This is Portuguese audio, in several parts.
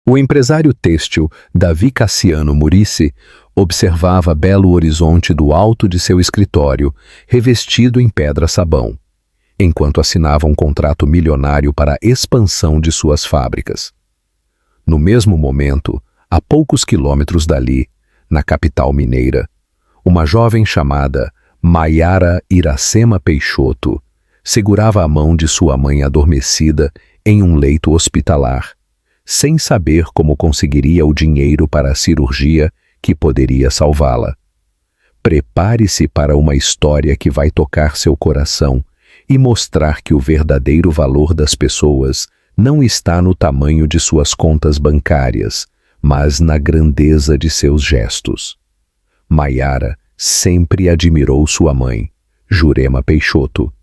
O empresário têxtil Davi Cassiano Murici observava Belo Horizonte do alto de seu escritório, revestido em pedra-sabão, enquanto assinava um contrato milionário para a expansão de suas fábricas. No mesmo momento, a poucos quilômetros dali, na capital mineira, uma jovem chamada Maiara Iracema Peixoto segurava a mão de sua mãe adormecida em um leito hospitalar, sem saber como conseguiria o dinheiro para a cirurgia que poderia salvá-la. Prepare-se para uma história que vai tocar seu coração e mostrar que o verdadeiro valor das pessoas não está no tamanho de suas contas bancárias, mas na grandeza de seus gestos. Maiara sempre admirou sua mãe, Jurema Peixoto,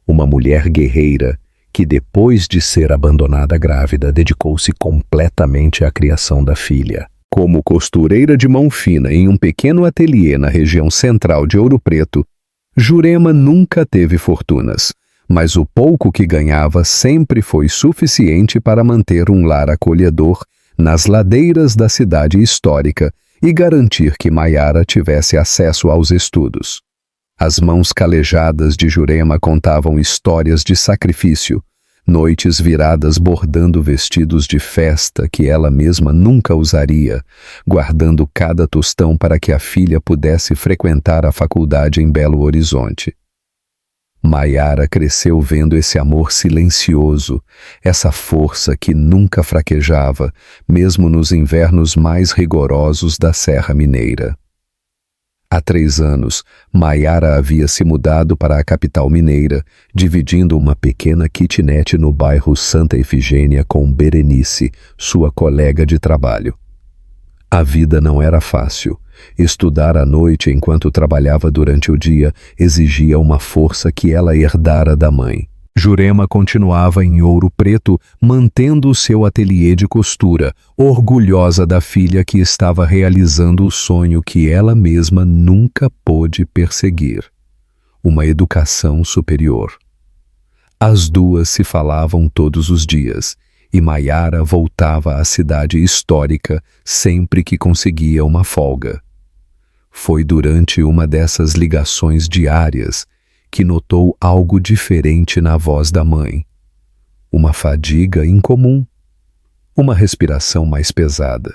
uma mulher guerreira que, depois de ser abandonada grávida, dedicou-se completamente à criação da filha. Como costureira de mão fina em um pequeno ateliê na região central de Ouro Preto, Jurema nunca teve fortunas, mas o pouco que ganhava sempre foi suficiente para manter um lar acolhedor nas ladeiras da cidade histórica e garantir que Maiara tivesse acesso aos estudos. As mãos calejadas de Jurema contavam histórias de sacrifício, noites viradas bordando vestidos de festa que ela mesma nunca usaria, guardando cada tostão para que a filha pudesse frequentar a faculdade em Belo Horizonte. Maiara cresceu vendo esse amor silencioso, essa força que nunca fraquejava, mesmo nos invernos mais rigorosos da Serra Mineira. Há 3 anos, Maiara havia se mudado para a capital mineira, dividindo uma pequena kitnet no bairro Santa Efigênia com Berenice, sua colega de trabalho. A vida não era fácil. Estudar à noite enquanto trabalhava durante o dia exigia uma força que ela herdara da mãe. Jurema continuava em Ouro Preto, mantendo o seu ateliê de costura, orgulhosa da filha que estava realizando o sonho que ela mesma nunca pôde perseguir: uma educação superior. As duas se falavam todos os dias, e Maiara voltava à cidade histórica sempre que conseguia uma folga. Foi durante uma dessas ligações diárias que notou algo diferente na voz da mãe. Uma fadiga incomum, uma respiração mais pesada.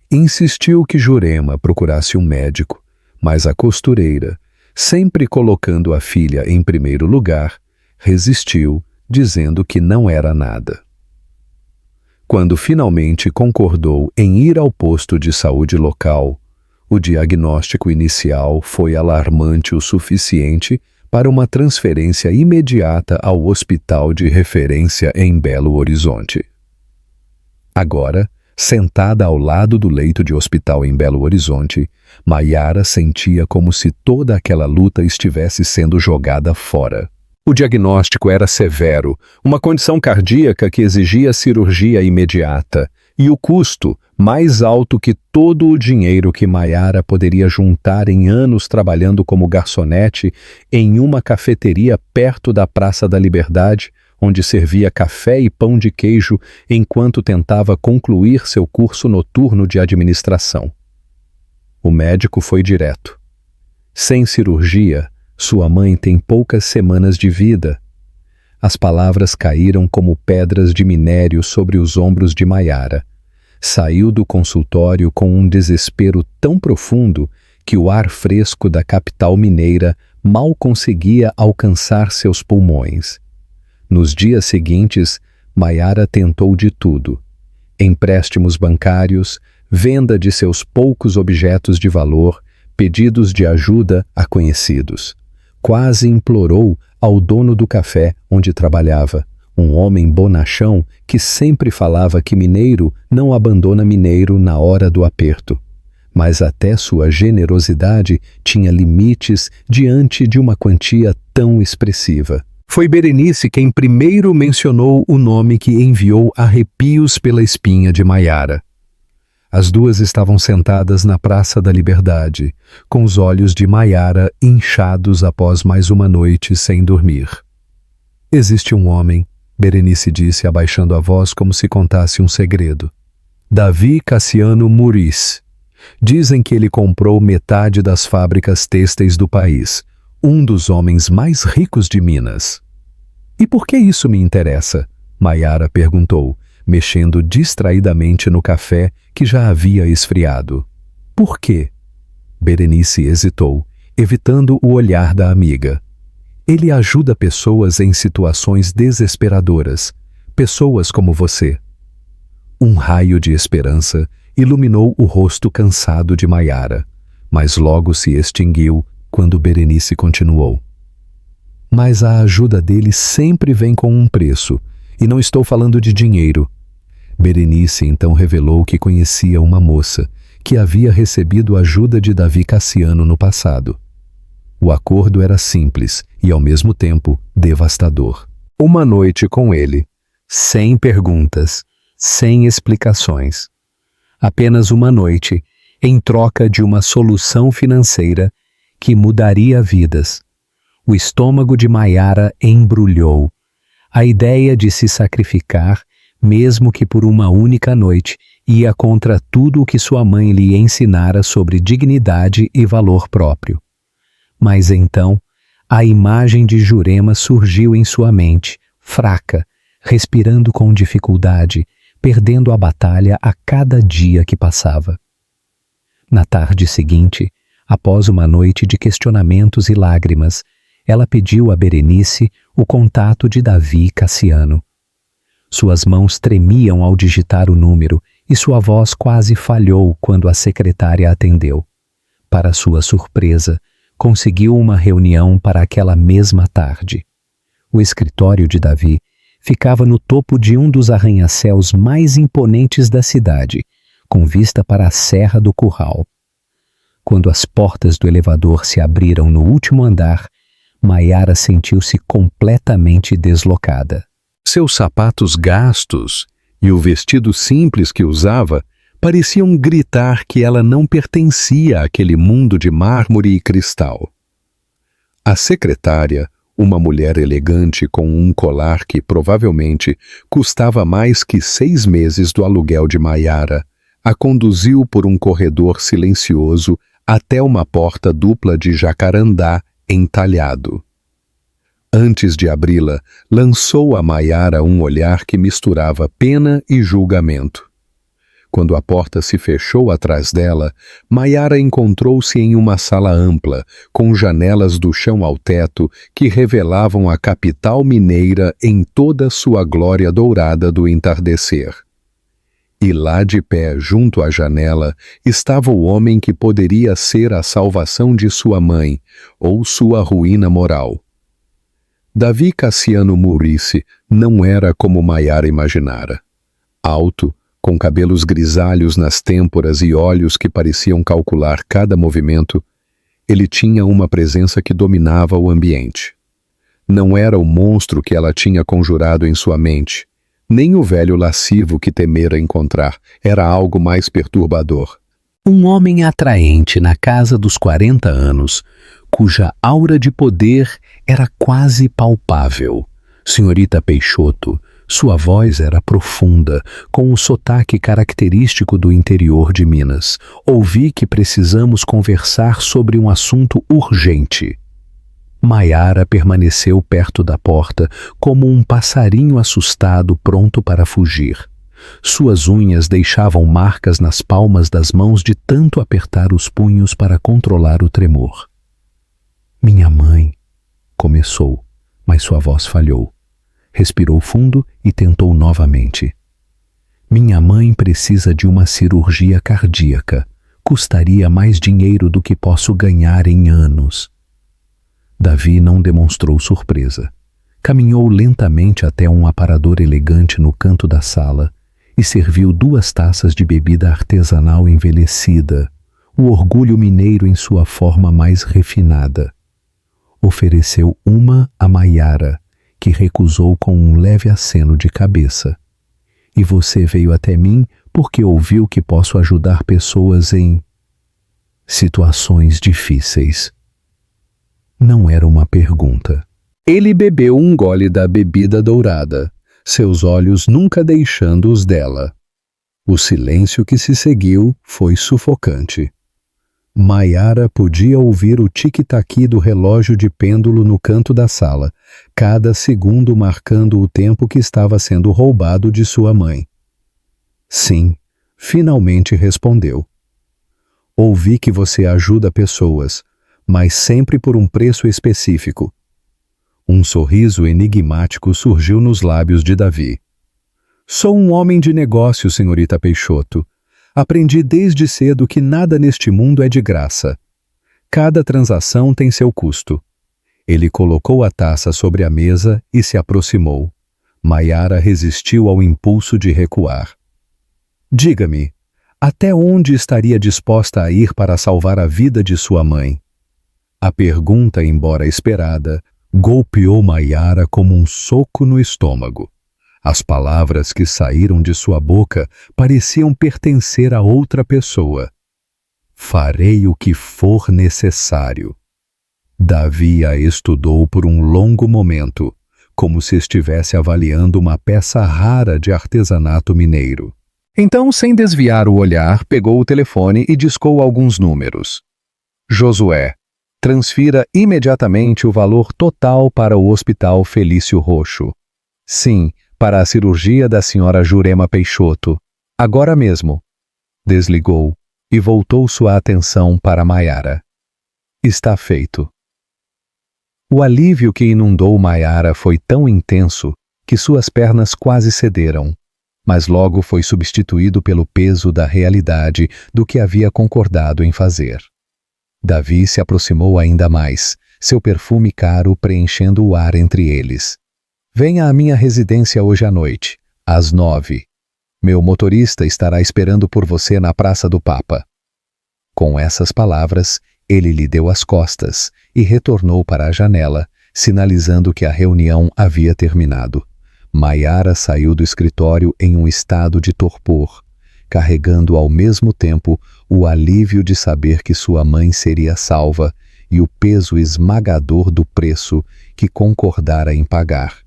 Insistiu que Jurema procurasse um médico, mas a costureira, sempre colocando a filha em primeiro lugar, resistiu, dizendo que não era nada. Quando finalmente concordou em ir ao posto de saúde local, o diagnóstico inicial foi alarmante o suficiente para uma transferência imediata ao hospital de referência em Belo Horizonte. Agora, sentada ao lado do leito de hospital em Belo Horizonte, Maiara sentia como se toda aquela luta estivesse sendo jogada fora. O diagnóstico era severo, uma condição cardíaca que exigia cirurgia imediata, e o custo, mais alto que todo o dinheiro que Maiara poderia juntar em anos trabalhando como garçonete em uma cafeteria perto da Praça da Liberdade, onde servia café e pão de queijo enquanto tentava concluir seu curso noturno de administração. O médico foi direto. Sem cirurgia, sua mãe tem poucas semanas de vida. As palavras caíram como pedras de minério sobre os ombros de Maiara. Saiu do consultório com um desespero tão profundo que o ar fresco da capital mineira mal conseguia alcançar seus pulmões. Nos dias seguintes, Maiara tentou de tudo: empréstimos bancários, venda de seus poucos objetos de valor, pedidos de ajuda a conhecidos. Quase implorou ao dono do café onde trabalhava, um homem bonachão que sempre falava que mineiro não abandona mineiro na hora do aperto. Mas até sua generosidade tinha limites diante de uma quantia tão expressiva. Foi Berenice quem primeiro mencionou o nome que enviou arrepios pela espinha de Maiara. As duas estavam sentadas na Praça da Liberdade, com os olhos de Maiara inchados após mais uma noite sem dormir. "Existe um homem", Berenice disse, abaixando a voz como se contasse um segredo. Davi Cassiano Murici. Dizem que ele comprou metade das fábricas têxteis do país, um dos homens mais ricos de Minas. E por que isso me interessa? Maiara perguntou, mexendo distraidamente no café que já havia esfriado. Por quê? Berenice hesitou, evitando o olhar da amiga. Ele ajuda pessoas em situações desesperadoras, pessoas como você. Um raio de esperança iluminou o rosto cansado de Maiara, mas logo se extinguiu quando Berenice continuou. Mas a ajuda dele sempre vem com um preço, e não estou falando de dinheiro. Berenice então revelou que conhecia uma moça que havia recebido ajuda de Davi Cassiano no passado. O acordo era simples e, ao mesmo tempo, devastador. Uma noite com ele, sem perguntas, sem explicações. Apenas uma noite, em troca de uma solução financeira que mudaria vidas. O estômago de Maiara embrulhou. A ideia de se sacrificar, mesmo que por uma única noite, ia contra tudo o que sua mãe lhe ensinara sobre dignidade e valor próprio. Mas então, a imagem de Jurema surgiu em sua mente, fraca, respirando com dificuldade, perdendo a batalha a cada dia que passava. Na tarde seguinte, após uma noite de questionamentos e lágrimas, ela pediu a Berenice o contato de Davi Cassiano. Suas mãos tremiam ao digitar o número e sua voz quase falhou quando a secretária atendeu. Para sua surpresa, conseguiu uma reunião para aquela mesma tarde. O escritório de Davi ficava no topo de um dos arranha-céus mais imponentes da cidade, com vista para a Serra do Curral. Quando as portas do elevador se abriram no último andar, Maiara sentiu-se completamente deslocada. Seus sapatos gastos e o vestido simples que usava pareciam gritar que ela não pertencia àquele mundo de mármore e cristal. A secretária, uma mulher elegante com um colar que provavelmente custava mais que 6 meses do aluguel de Maiara, a conduziu por um corredor silencioso até uma porta dupla de jacarandá entalhado. Antes de abri-la, lançou a Maiara um olhar que misturava pena e julgamento. Quando a porta se fechou atrás dela, Maiara encontrou-se em uma sala ampla, com janelas do chão ao teto que revelavam a capital mineira em toda sua glória dourada do entardecer. E lá de pé, junto à janela, estava o homem que poderia ser a salvação de sua mãe, ou sua ruína moral. Davi Cassiano Murici não era como Maiara imaginara. Alto, com cabelos grisalhos nas têmporas e olhos que pareciam calcular cada movimento, ele tinha uma presença que dominava o ambiente. Não era o monstro que ela tinha conjurado em sua mente, nem o velho lascivo que temera encontrar, era algo mais perturbador. Um homem atraente na casa dos 40 anos, cuja aura de poder era quase palpável. Senhorita Peixoto, sua voz era profunda, com o sotaque característico do interior de Minas. Ouvi que precisamos conversar sobre um assunto urgente. Maiara permaneceu perto da porta, como um passarinho assustado pronto para fugir. Suas unhas deixavam marcas nas palmas das mãos de tanto apertar os punhos para controlar o tremor. Minha mãe, começou, mas sua voz falhou. Respirou fundo e tentou novamente. Minha mãe precisa de uma cirurgia cardíaca. Custaria mais dinheiro do que posso ganhar em anos. Davi não demonstrou surpresa. Caminhou lentamente até um aparador elegante no canto da sala e serviu 2 taças de bebida artesanal envelhecida, o orgulho mineiro em sua forma mais refinada. Ofereceu uma a Maiara, que recusou com um leve aceno de cabeça. E você veio até mim porque ouviu que posso ajudar pessoas em situações difíceis. Não era uma pergunta. Ele bebeu um gole da bebida dourada, seus olhos nunca deixando os dela. O silêncio que se seguiu foi sufocante. Maiara podia ouvir o tic-tac do relógio de pêndulo no canto da sala, cada segundo marcando o tempo que estava sendo roubado de sua mãe. Sim, finalmente respondeu. Ouvi que você ajuda pessoas, mas sempre por um preço específico. Um sorriso enigmático surgiu nos lábios de Davi. Sou um homem de negócios, senhorita Peixoto. Aprendi desde cedo que nada neste mundo é de graça. Cada transação tem seu custo. Ele colocou a taça sobre a mesa e se aproximou. Maiara resistiu ao impulso de recuar. Diga-me, até onde estaria disposta a ir para salvar a vida de sua mãe? A pergunta, embora esperada, golpeou Maiara como um soco no estômago. As palavras que saíram de sua boca pareciam pertencer a outra pessoa. Farei o que for necessário. Davi a estudou por um longo momento, como se estivesse avaliando uma peça rara de artesanato mineiro. Então, sem desviar o olhar, pegou o telefone e discou alguns números. Josué, transfira imediatamente o valor total para o Hospital Felício Roxo. Sim, para a cirurgia da senhora Jurema Peixoto. Agora mesmo. Desligou e voltou sua atenção para Maiara. Está feito. O alívio que inundou Maiara foi tão intenso que suas pernas quase cederam, mas logo foi substituído pelo peso da realidade do que havia concordado em fazer. Davi se aproximou ainda mais, seu perfume caro preenchendo o ar entre eles. Venha à minha residência hoje à noite, às 9. Meu motorista estará esperando por você na Praça do Papa. Com essas palavras, ele lhe deu as costas e retornou para a janela, sinalizando que a reunião havia terminado. Maiara saiu do escritório em um estado de torpor, carregando ao mesmo tempo o alívio de saber que sua mãe seria salva e o peso esmagador do preço que concordara em pagar.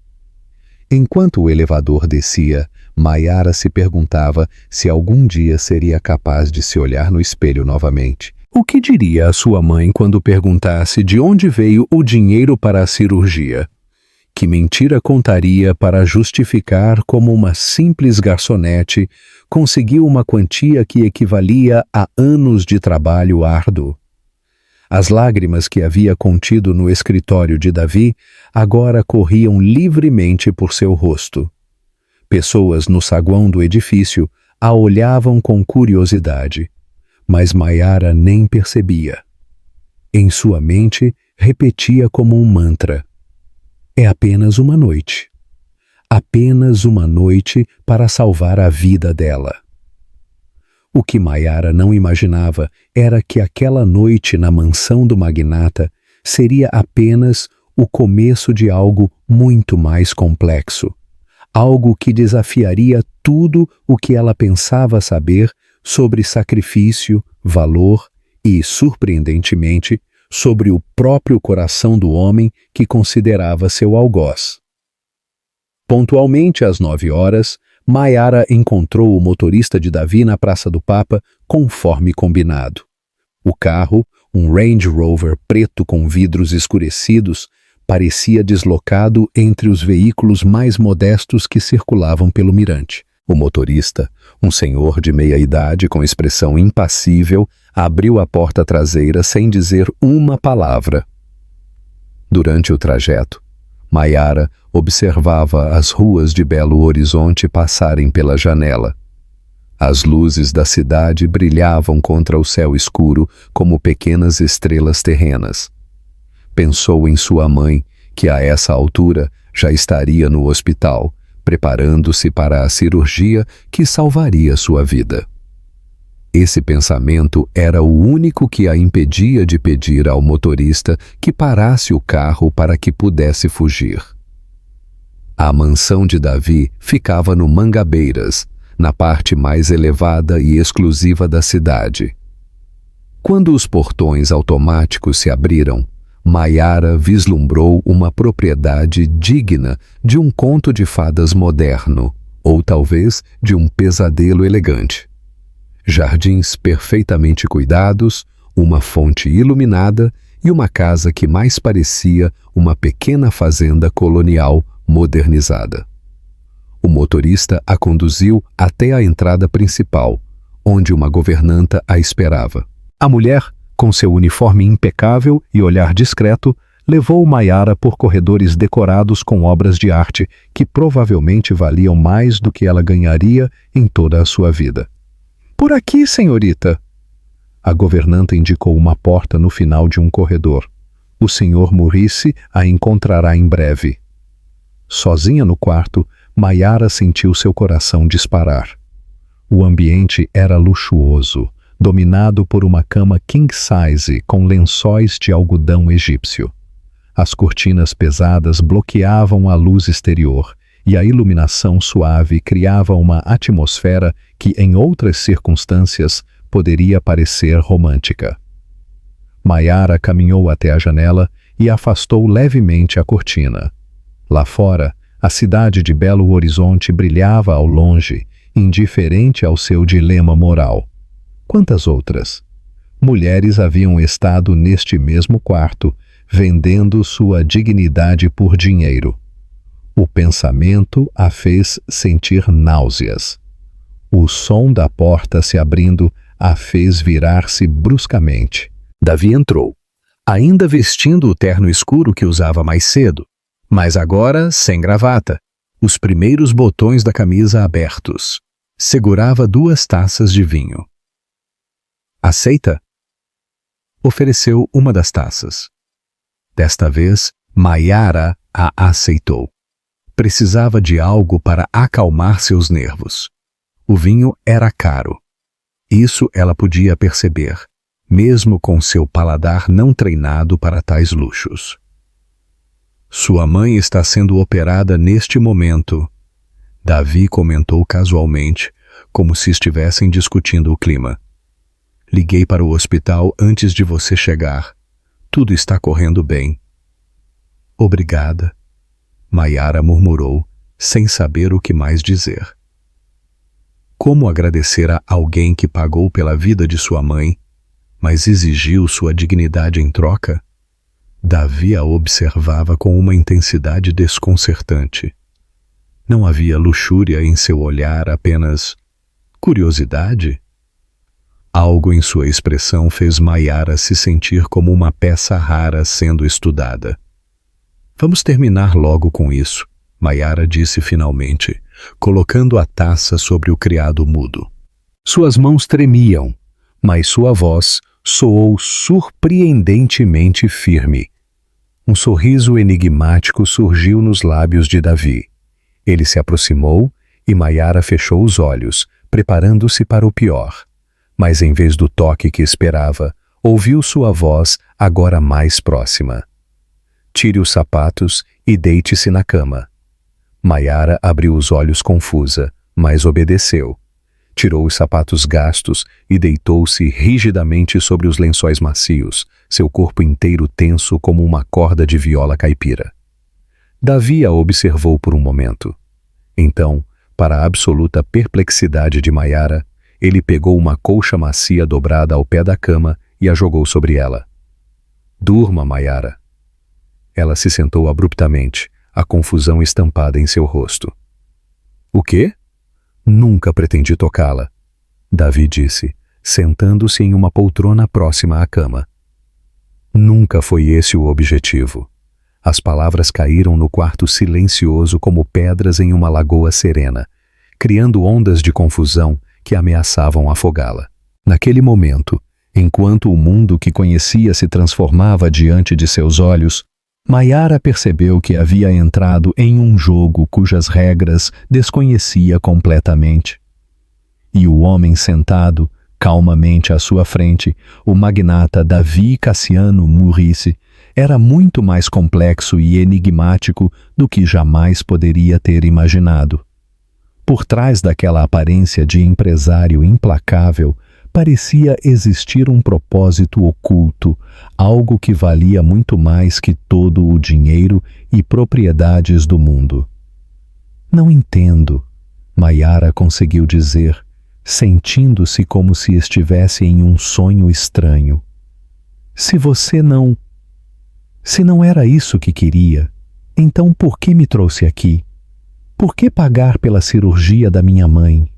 Enquanto o elevador descia, Maiara se perguntava se algum dia seria capaz de se olhar no espelho novamente. O que diria a sua mãe quando perguntasse de onde veio o dinheiro para a cirurgia? Que mentira contaria para justificar como uma simples garçonete conseguiu uma quantia que equivalia a anos de trabalho árduo? As lágrimas que havia contido no escritório de Davi agora corriam livremente por seu rosto. Pessoas no saguão do edifício a olhavam com curiosidade, mas Maiara nem percebia. Em sua mente, repetia como um mantra: é apenas uma noite. Apenas uma noite para salvar a vida dela. O que Maiara não imaginava era que aquela noite na mansão do magnata seria apenas o começo de algo muito mais complexo. Algo que desafiaria tudo o que ela pensava saber sobre sacrifício, valor e, surpreendentemente, sobre o próprio coração do homem que considerava seu algoz. Pontualmente às 9 horas, Maiara encontrou o motorista de Davi na Praça do Papa, conforme combinado. O carro, um Range Rover preto com vidros escurecidos, parecia deslocado entre os veículos mais modestos que circulavam pelo mirante. O motorista, um senhor de meia idade com expressão impassível, abriu a porta traseira sem dizer uma palavra. Durante o trajeto, Maiara observava as ruas de Belo Horizonte passarem pela janela. As luzes da cidade brilhavam contra o céu escuro como pequenas estrelas terrenas. Pensou em sua mãe, que a essa altura já estaria no hospital, preparando-se para a cirurgia que salvaria sua vida. Esse pensamento era o único que a impedia de pedir ao motorista que parasse o carro para que pudesse fugir. A mansão de Davi ficava no Mangabeiras, na parte mais elevada e exclusiva da cidade. Quando os portões automáticos se abriram, Maiara vislumbrou uma propriedade digna de um conto de fadas moderno, ou talvez de um pesadelo elegante. Jardins perfeitamente cuidados, uma fonte iluminada e uma casa que mais parecia uma pequena fazenda colonial modernizada. O motorista a conduziu até a entrada principal, onde uma governanta a esperava. A mulher, com seu uniforme impecável e olhar discreto, levou Maiara por corredores decorados com obras de arte que provavelmente valiam mais do que ela ganharia em toda a sua vida. "Por aqui, senhorita." A governanta indicou uma porta no final de um corredor. "O senhor Maurice a encontrará em breve." Sozinha no quarto, Maiara sentiu seu coração disparar. O ambiente era luxuoso, dominado por uma cama king size com lençóis de algodão egípcio. As cortinas pesadas bloqueavam a luz exterior e a iluminação suave criava uma atmosfera que, em outras circunstâncias, poderia parecer romântica. Maiara caminhou até a janela e afastou levemente a cortina. Lá fora, a cidade de Belo Horizonte brilhava ao longe, indiferente ao seu dilema moral. Quantas outras? Mulheres haviam estado neste mesmo quarto, vendendo sua dignidade por dinheiro. O pensamento a fez sentir náuseas. O som da porta se abrindo a fez virar-se bruscamente. Davi entrou, ainda vestindo o terno escuro que usava mais cedo, mas agora sem gravata, os primeiros botões da camisa abertos. Segurava 2 taças de vinho. "Aceita?" Ofereceu uma das taças. Desta vez, Maiara a aceitou. Precisava de algo para acalmar seus nervos. O vinho era caro. Isso ela podia perceber, mesmo com seu paladar não treinado para tais luxos. "Sua mãe está sendo operada neste momento." Davi comentou casualmente, como se estivessem discutindo o clima. "Liguei para o hospital antes de você chegar. Tudo está correndo bem." "Obrigada," Maiara murmurou, sem saber o que mais dizer. Como agradecer a alguém que pagou pela vida de sua mãe, mas exigiu sua dignidade em troca? Davi a observava com uma intensidade desconcertante. Não havia luxúria em seu olhar, apenas curiosidade? Algo em sua expressão fez Maiara se sentir como uma peça rara sendo estudada. "Vamos terminar logo com isso," Maiara disse finalmente, colocando a taça sobre o criado mudo. Suas mãos tremiam, mas sua voz soou surpreendentemente firme. Um sorriso enigmático surgiu nos lábios de Davi. Ele se aproximou e Maiara fechou os olhos, preparando-se para o pior. Mas em vez do toque que esperava, ouviu sua voz agora mais próxima. "Tire os sapatos e deite-se na cama." Maiara abriu os olhos confusa, mas obedeceu. Tirou os sapatos gastos e deitou-se rigidamente sobre os lençóis macios, seu corpo inteiro tenso como uma corda de viola caipira. Davi a observou por um momento. Então, para a absoluta perplexidade de Maiara, ele pegou uma colcha macia dobrada ao pé da cama e a jogou sobre ela. "Durma, Maiara." Ela se sentou abruptamente, a confusão estampada em seu rosto. "O quê?" "Nunca pretendi tocá-la," Davi disse, sentando-se em uma poltrona próxima à cama. Nunca foi esse o objetivo. As palavras caíram no quarto silencioso como pedras em uma lagoa serena, criando ondas de confusão que ameaçavam afogá-la. Naquele momento, enquanto o mundo que conhecia se transformava diante de seus olhos, Maiara percebeu que havia entrado em um jogo cujas regras desconhecia completamente. E o homem sentado, calmamente à sua frente, o magnata Davi Cassiano Maurice, era muito mais complexo e enigmático do que jamais poderia ter imaginado. Por trás daquela aparência de empresário implacável, parecia existir um propósito oculto, algo que valia muito mais que todo o dinheiro e propriedades do mundo. "Não entendo," Maiara conseguiu dizer, sentindo-se como se estivesse em um sonho estranho. Se não era isso que queria, então por que me trouxe aqui? Por que pagar pela cirurgia da minha mãe?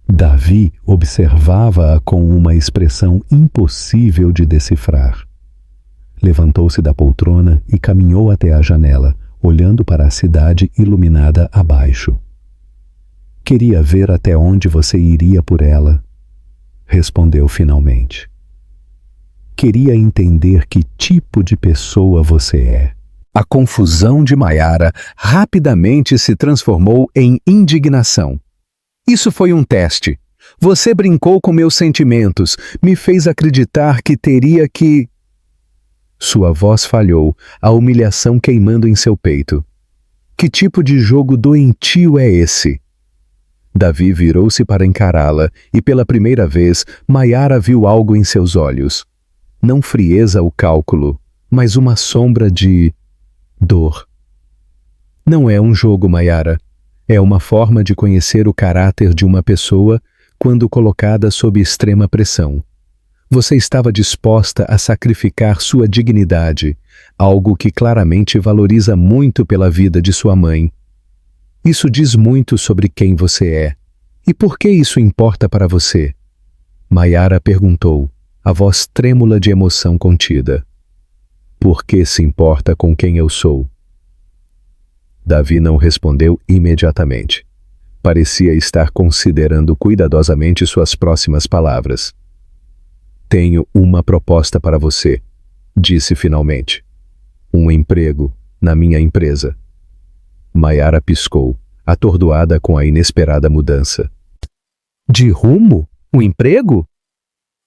Davi observava-a com uma expressão impossível de decifrar. Levantou-se da poltrona e caminhou até a janela, olhando para a cidade iluminada abaixo. Queria ver até onde você iria por ela, respondeu finalmente. Queria entender que tipo de pessoa você é. A confusão de Maiara rapidamente se transformou em indignação. Isso foi um teste. Você brincou com meus sentimentos, me fez acreditar que teria que... Sua voz falhou, a humilhação queimando em seu peito. Que tipo de jogo doentio é esse? Davi virou-se para encará-la e pela primeira vez Maiara viu algo em seus olhos. Não frieza ou cálculo, mas uma sombra de... dor. Não é um jogo, Maiara. É uma forma de conhecer o caráter de uma pessoa quando colocada sob extrema pressão. Você estava disposta a sacrificar sua dignidade, algo que claramente valoriza muito pela vida de sua mãe. Isso diz muito sobre quem você é. E por que isso importa para você? Maiara perguntou, a voz trêmula de emoção contida. Por que se importa com quem eu sou? Davi não respondeu imediatamente. Parecia estar considerando cuidadosamente suas próximas palavras. Tenho uma proposta para você, disse finalmente. Um emprego na minha empresa. Maiara piscou, atordoada com a inesperada mudança. De rumo? Um emprego?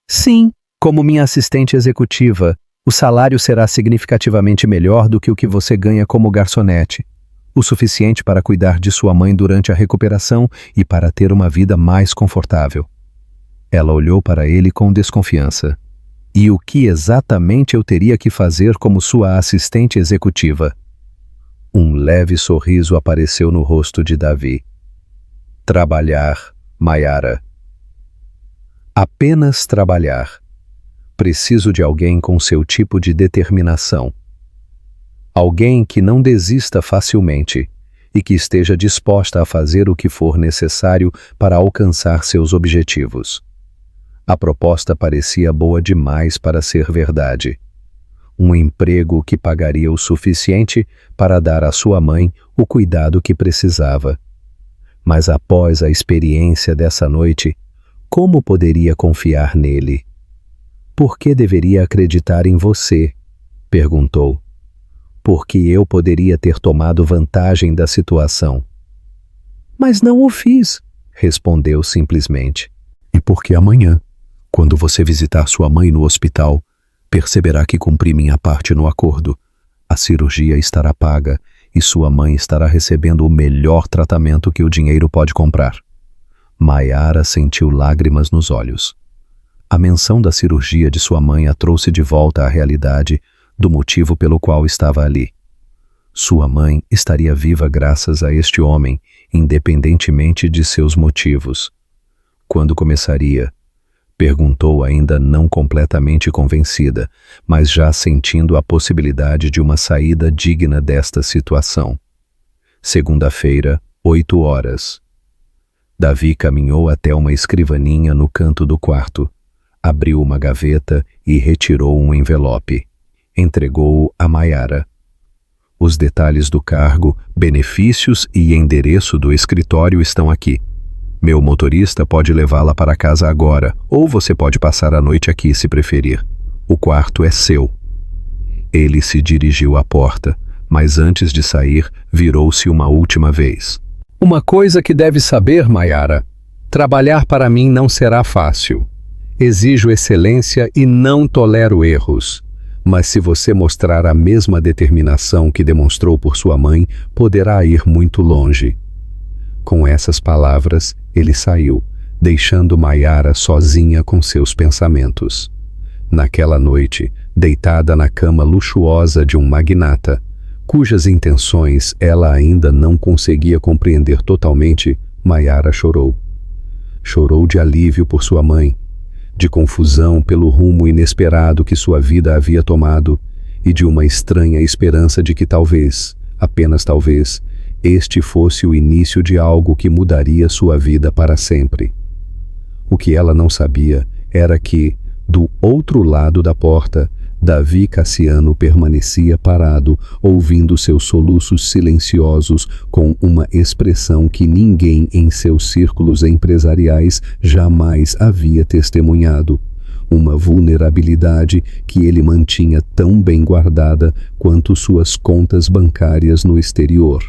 Sim, como minha assistente executiva. O salário será significativamente melhor do que o que você ganha como garçonete. O suficiente para cuidar de sua mãe durante a recuperação e para ter uma vida mais confortável. Ela olhou para ele com desconfiança. E o que exatamente eu teria que fazer como sua assistente executiva? Um leve sorriso apareceu no rosto de Davi. Trabalhar, Maiara. Apenas trabalhar. Preciso de alguém com seu tipo de determinação. Alguém que não desista facilmente e que esteja disposta a fazer o que for necessário para alcançar seus objetivos. A proposta parecia boa demais para ser verdade. Um emprego que pagaria o suficiente para dar à sua mãe o cuidado que precisava. Mas após a experiência dessa noite, como poderia confiar nele? Por que deveria acreditar em você? Perguntou. Porque eu poderia ter tomado vantagem da situação. Mas não o fiz, respondeu simplesmente. E porque amanhã, quando você visitar sua mãe no hospital, perceberá que cumpri minha parte no acordo. A cirurgia estará paga e sua mãe estará recebendo o melhor tratamento que o dinheiro pode comprar. Maiara sentiu lágrimas nos olhos. A menção da cirurgia de sua mãe a trouxe de volta à realidade do motivo pelo qual estava ali. Sua mãe estaria viva graças a este homem, independentemente de seus motivos. Quando começaria? Perguntou, ainda não completamente convencida, mas já sentindo a possibilidade de uma saída digna desta situação. Segunda-feira, 8 horas. Davi caminhou até uma escrivaninha no canto do quarto, abriu uma gaveta e retirou um envelope. Entregou-o a Maiara. Os detalhes do cargo, benefícios e endereço do escritório estão aqui. Meu motorista pode levá-la para casa agora, ou você pode passar a noite aqui se preferir. O quarto é seu. Ele se dirigiu à porta, mas antes de sair, virou-se uma última vez. Uma coisa que deve saber, Maiara. Trabalhar para mim não será fácil. Exijo excelência e não tolero erros. Mas se você mostrar a mesma determinação que demonstrou por sua mãe, poderá ir muito longe. Com essas palavras, ele saiu, deixando Maiara sozinha com seus pensamentos. Naquela noite, deitada na cama luxuosa de um magnata, cujas intenções ela ainda não conseguia compreender totalmente, Maiara chorou. Chorou de alívio por sua mãe, de confusão pelo rumo inesperado que sua vida havia tomado e de uma estranha esperança de que talvez, apenas talvez, este fosse o início de algo que mudaria sua vida para sempre. O que ela não sabia era que, do outro lado da porta, Davi Cassiano permanecia parado, ouvindo seus soluços silenciosos com uma expressão que ninguém em seus círculos empresariais jamais havia testemunhado. Uma vulnerabilidade que ele mantinha tão bem guardada quanto suas contas bancárias no exterior.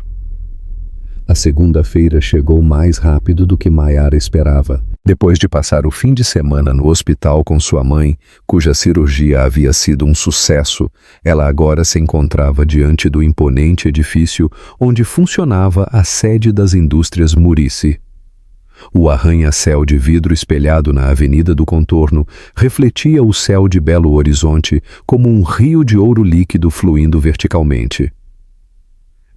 A segunda-feira chegou mais rápido do que Maiara esperava. Depois de passar o fim de semana no hospital com sua mãe, cuja cirurgia havia sido um sucesso, ela agora se encontrava diante do imponente edifício onde funcionava a sede das indústrias Murici. O arranha-céu de vidro espelhado na Avenida do Contorno refletia o céu de Belo Horizonte como um rio de ouro líquido fluindo verticalmente.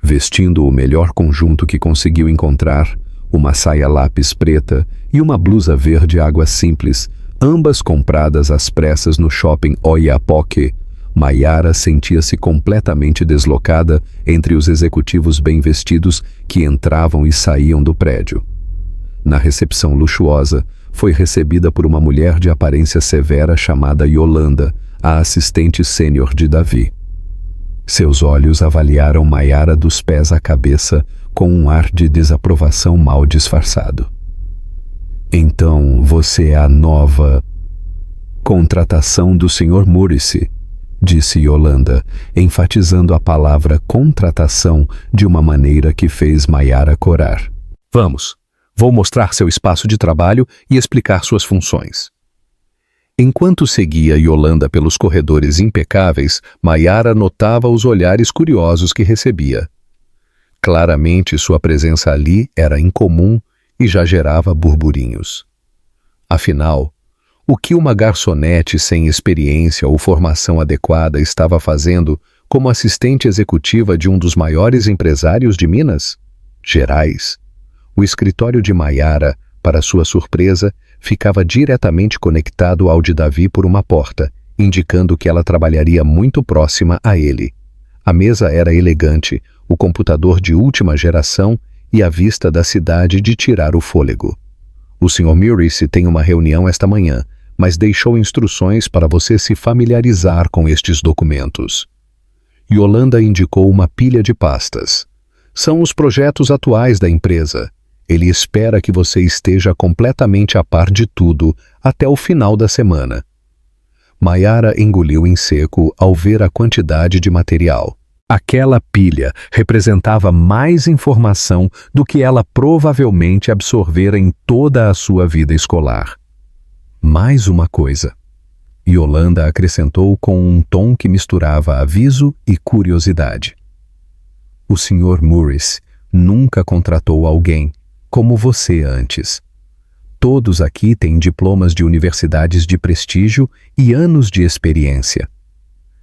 Vestindo o melhor conjunto que conseguiu encontrar, uma saia lápis preta e uma blusa verde água simples, ambas compradas às pressas no shopping Oiapoque, Maiara sentia-se completamente deslocada entre os executivos bem vestidos que entravam e saíam do prédio. Na recepção luxuosa, foi recebida por uma mulher de aparência severa chamada Yolanda, a assistente sênior de Davi. Seus olhos avaliaram Maiara dos pés à cabeça com um ar de desaprovação mal disfarçado. Então, você é a nova contratação do Sr. Murici, disse Yolanda, enfatizando a palavra contratação de uma maneira que fez Maiara corar. Vamos, vou mostrar seu espaço de trabalho e explicar suas funções. Enquanto seguia Yolanda pelos corredores impecáveis, Maiara notava os olhares curiosos que recebia. Claramente sua presença ali era incomum e já gerava burburinhos. Afinal, o que uma garçonete sem experiência ou formação adequada estava fazendo como assistente executiva de um dos maiores empresários de Minas Gerais? O escritório de Maiara, para sua surpresa, ficava diretamente conectado ao de Davi por uma porta, indicando que ela trabalharia muito próxima a ele. A mesa era elegante, o computador de última geração e a vista da cidade de tirar o fôlego. O Sr. Murici tem uma reunião esta manhã, mas deixou instruções para você se familiarizar com estes documentos. Yolanda indicou uma pilha de pastas. São os projetos atuais da empresa. Ele espera que você esteja completamente a par de tudo até o final da semana. Maiara engoliu em seco ao ver a quantidade de material. Aquela pilha representava mais informação do que ela provavelmente absorvera em toda a sua vida escolar. Mais uma coisa. Yolanda acrescentou com um tom que misturava aviso e curiosidade. O Sr. Murici nunca contratou alguém como você antes. Todos aqui têm diplomas de universidades de prestígio e anos de experiência.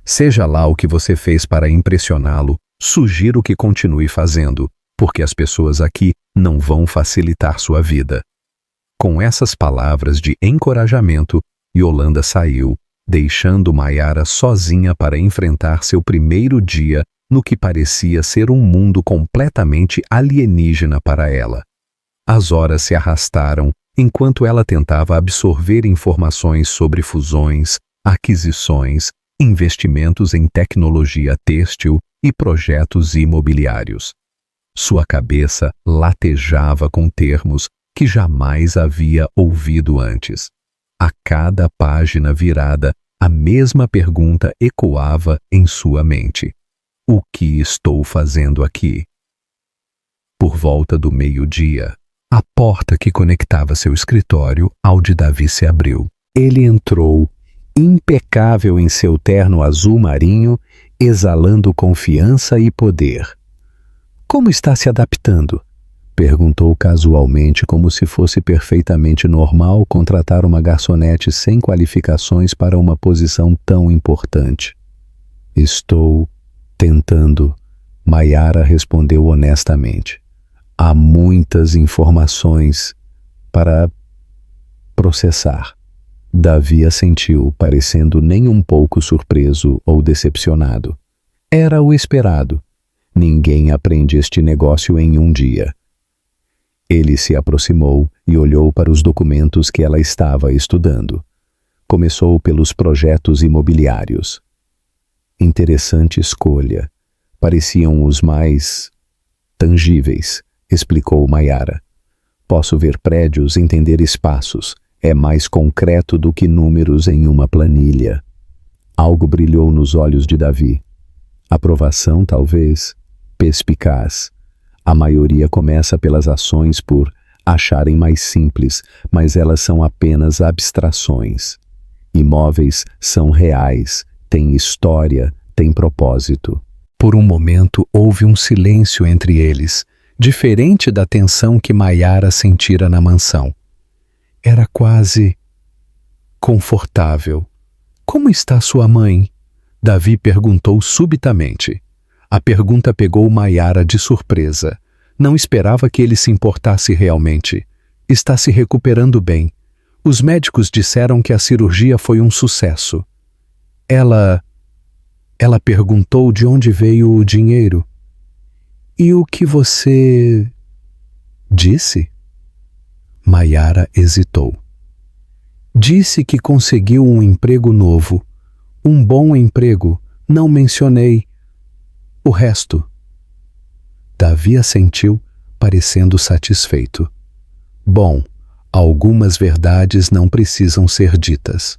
Seja lá o que você fez para impressioná-lo, sugiro que continue fazendo, porque as pessoas aqui não vão facilitar sua vida. Com essas palavras de encorajamento, Yolanda saiu, deixando Maiara sozinha para enfrentar seu primeiro dia no que parecia ser um mundo completamente alienígena para ela. As horas se arrastaram enquanto ela tentava absorver informações sobre fusões, aquisições, investimentos em tecnologia têxtil e projetos imobiliários. Sua cabeça latejava com termos que jamais havia ouvido antes. A cada página virada, a mesma pergunta ecoava em sua mente. O que estou fazendo aqui? Por volta do meio-dia, a porta que conectava seu escritório ao de Davi se abriu. Ele entrou, impecável em seu terno azul marinho, exalando confiança e poder. Como está se adaptando? Perguntou casualmente, como se fosse perfeitamente normal contratar uma garçonete sem qualificações para uma posição tão importante. Estou tentando, Maiara respondeu honestamente. Há muitas informações para processar. Davi assentiu, parecendo nem um pouco surpreso ou decepcionado. Era o esperado. Ninguém aprende este negócio em um dia. Ele se aproximou e olhou para os documentos que ela estava estudando. Começou pelos projetos imobiliários. Interessante escolha. Pareciam os mais tangíveis, explicou Maiara. Posso ver prédios, entender espaços. É mais concreto do que números em uma planilha. Algo brilhou nos olhos de Davi. Aprovação, talvez. Perspicaz. A maioria começa pelas ações por acharem mais simples, mas elas são apenas abstrações. Imóveis são reais, têm história, têm propósito. Por um momento houve um silêncio entre eles, diferente da tensão que Maiara sentira na mansão. Era quase confortável. Como está sua mãe? Davi perguntou subitamente. A pergunta pegou Maiara de surpresa. Não esperava que ele se importasse realmente. Está se recuperando bem. Os médicos disseram que a cirurgia foi um sucesso. Ela perguntou de onde veio o dinheiro. E o que você disse? Maiara hesitou. Disse que conseguiu um emprego novo. Um bom emprego. Não mencionei o resto. Davi assentiu, parecendo satisfeito. Bom, algumas verdades não precisam ser ditas.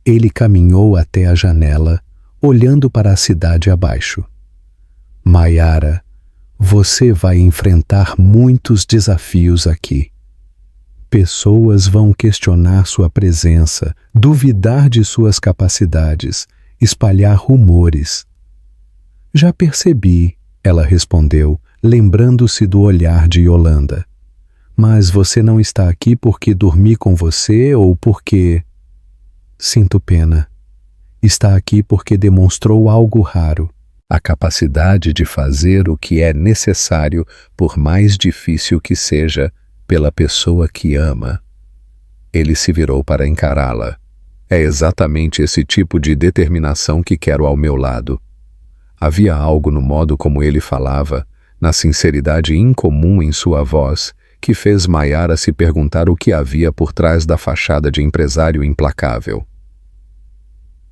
Ele caminhou até a janela, olhando para a cidade abaixo. Maiara, você vai enfrentar muitos desafios aqui. Pessoas vão questionar sua presença, duvidar de suas capacidades, espalhar rumores. Já percebi, ela respondeu, lembrando-se do olhar de Yolanda. Mas você não está aqui porque dormi com você ou porque... Sinto pena. Está aqui porque demonstrou algo raro. A capacidade de fazer o que é necessário, por mais difícil que seja, pela pessoa que ama. Ele se virou para encará-la. É exatamente esse tipo de determinação que quero ao meu lado. Havia algo no modo como ele falava, na sinceridade incomum em sua voz, que fez Maiara se perguntar o que havia por trás da fachada de empresário implacável.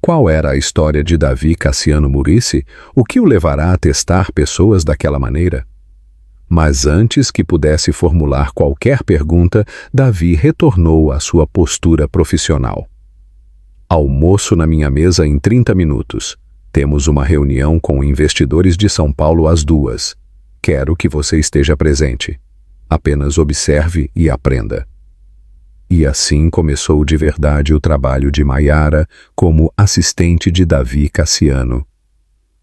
Qual era a história de Davi Cassiano Murici? O que o levará a testar pessoas daquela maneira? Mas antes que pudesse formular qualquer pergunta, Davi retornou à sua postura profissional. Almoço na minha mesa em 30 minutos. Temos uma reunião com investidores de São Paulo às 2. Quero que você esteja presente. Apenas observe e aprenda. E assim começou de verdade o trabalho de Maiara como assistente de Davi Cassiano.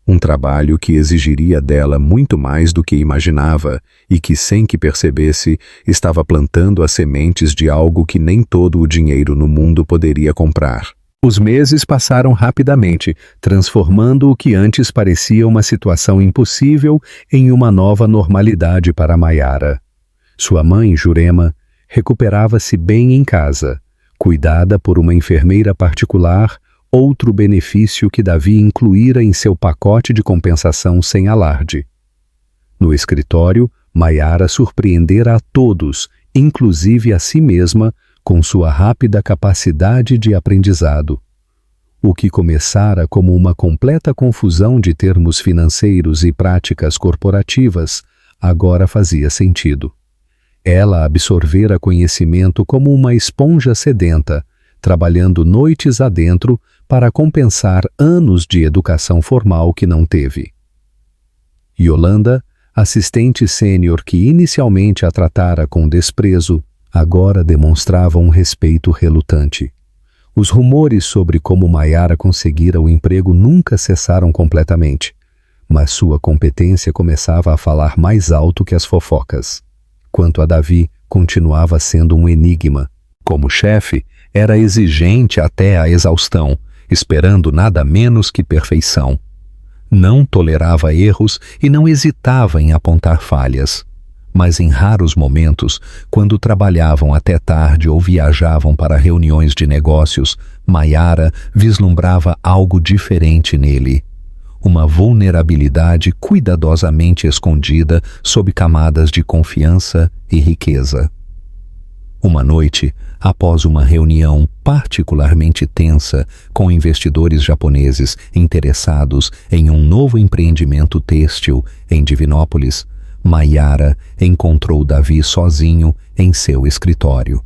Um trabalho que exigiria dela muito mais do que imaginava e que, sem que percebesse, estava plantando as sementes de algo que nem todo o dinheiro no mundo poderia comprar. Os meses passaram rapidamente, transformando o que antes parecia uma situação impossível em uma nova normalidade para Maiara. Sua mãe, Jurema, recuperava-se bem em casa, cuidada por uma enfermeira particular, outro benefício que Davi incluíra em seu pacote de compensação sem alarde. No escritório, Maiara surpreendera a todos, inclusive a si mesma, com sua rápida capacidade de aprendizado. O que começara como uma completa confusão de termos financeiros e práticas corporativas, agora fazia sentido. Ela absorvera conhecimento como uma esponja sedenta, trabalhando noites adentro para compensar anos de educação formal que não teve. Yolanda, assistente sênior que inicialmente a tratara com desprezo, agora demonstrava um respeito relutante. Os rumores sobre como Maiara conseguira o emprego nunca cessaram completamente, mas sua competência começava a falar mais alto que as fofocas. Quanto a Davi, continuava sendo um enigma. Como chefe, era exigente até a exaustão, esperando nada menos que perfeição. Não tolerava erros e não hesitava em apontar falhas. Mas em raros momentos, quando trabalhavam até tarde ou viajavam para reuniões de negócios, Maiara vislumbrava algo diferente nele. Uma vulnerabilidade cuidadosamente escondida sob camadas de confiança e riqueza. Uma noite, após uma reunião particularmente tensa com investidores japoneses interessados em um novo empreendimento têxtil em Divinópolis, Maiara encontrou Davi sozinho em seu escritório.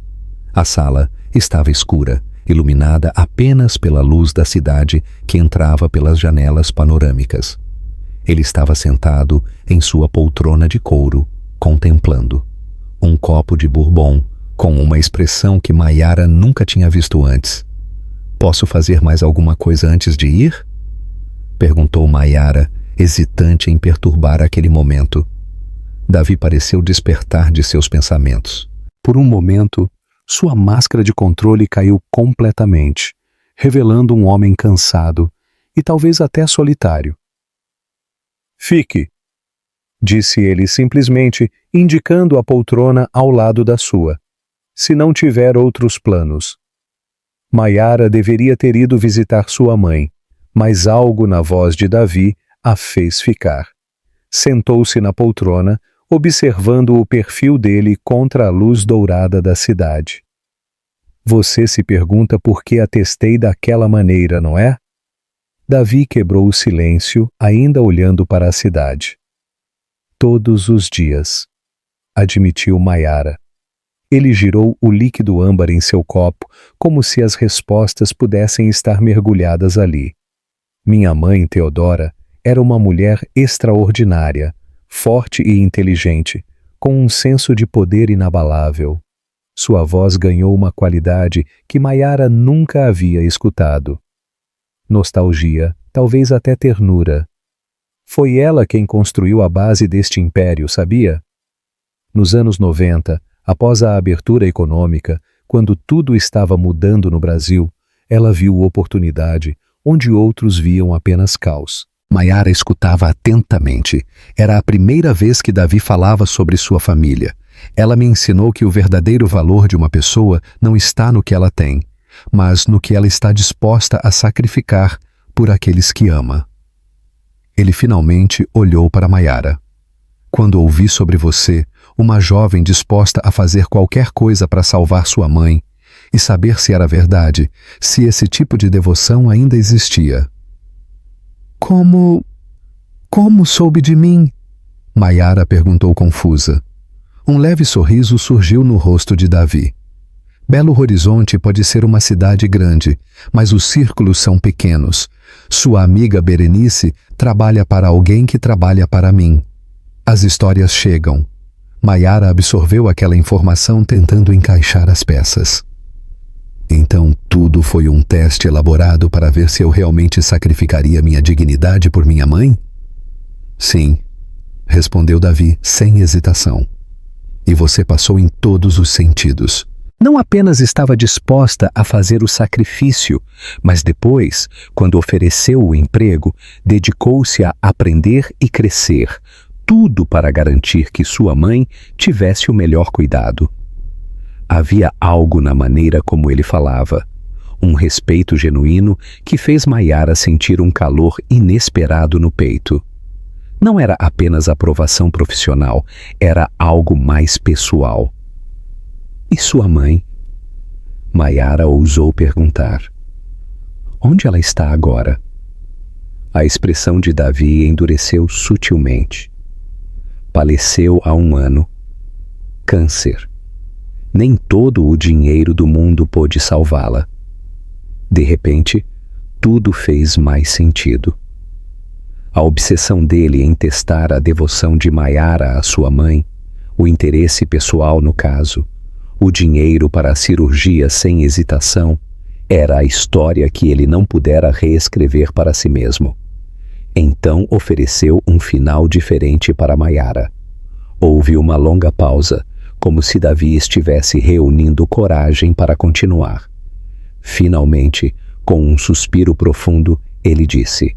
A sala estava escura, iluminada apenas pela luz da cidade que entrava pelas janelas panorâmicas. Ele estava sentado em sua poltrona de couro, contemplando um copo de bourbon com uma expressão que Maiara nunca tinha visto antes. "Posso fazer mais alguma coisa antes de ir?" perguntou Maiara, hesitante em perturbar aquele momento. Davi pareceu despertar de seus pensamentos. Por um momento, sua máscara de controle caiu completamente, revelando um homem cansado e talvez até solitário. "Fique", disse ele simplesmente, indicando a poltrona ao lado da sua. "Se não tiver outros planos." Maiara deveria ter ido visitar sua mãe, mas algo na voz de Davi a fez ficar. Sentou-se na poltrona, observando o perfil dele contra a luz dourada da cidade. "Você se pergunta por que a testei daquela maneira, não é?" Davi quebrou o silêncio, ainda olhando para a cidade. "Todos os dias", admitiu Maiara. Ele girou o líquido âmbar em seu copo, como se as respostas pudessem estar mergulhadas ali. "Minha mãe, Teodora, era uma mulher extraordinária, forte e inteligente, com um senso de poder inabalável." Sua voz ganhou uma qualidade que Maiara nunca havia escutado. Nostalgia, talvez até ternura. Foi ela quem construiu a base deste império, sabia? Nos anos 90, após a abertura econômica, quando tudo estava mudando no Brasil, ela viu oportunidade onde outros viam apenas caos. Maiara escutava atentamente. Era a primeira vez que Davi falava sobre sua família. Ela me ensinou que o verdadeiro valor de uma pessoa não está no que ela tem, mas no que ela está disposta a sacrificar por aqueles que ama. Ele finalmente olhou para Maiara. "Quando ouvi sobre você, uma jovem disposta a fazer qualquer coisa para salvar sua mãe, e saber se era verdade, se esse tipo de devoção ainda existia." Como soube de mim?" Maiara perguntou confusa. Um leve sorriso surgiu no rosto de Davi. "Belo Horizonte pode ser uma cidade grande, mas os círculos são pequenos. Sua amiga Berenice trabalha para alguém que trabalha para mim. As histórias chegam." Maiara absorveu aquela informação tentando encaixar as peças. "Então tudo foi um teste elaborado para ver se eu realmente sacrificaria minha dignidade por minha mãe?" "Sim", respondeu Davi sem hesitação. "E você passou em todos os sentidos. Não apenas estava disposta a fazer o sacrifício, mas depois, quando ofereceu o emprego, dedicou-se a aprender e crescer, tudo para garantir que sua mãe tivesse o melhor cuidado." Havia algo na maneira como ele falava, um respeito genuíno que fez Maiara sentir um calor inesperado no peito. Não era apenas aprovação profissional, era algo mais pessoal. "E sua mãe?" Maiara ousou perguntar. "Onde ela está agora?" A expressão de Davi endureceu sutilmente. "Faleceu há 1 ano. Câncer. Nem todo o dinheiro do mundo pôde salvá-la." De repente, tudo fez mais sentido. A obsessão dele em testar a devoção de Maiara à sua mãe, o interesse pessoal no caso, o dinheiro para a cirurgia sem hesitação, era a história que ele não pudera reescrever para si mesmo. Então ofereceu um final diferente para Maiara. Houve uma longa pausa, como se Davi estivesse reunindo coragem para continuar. Finalmente, com um suspiro profundo, ele disse: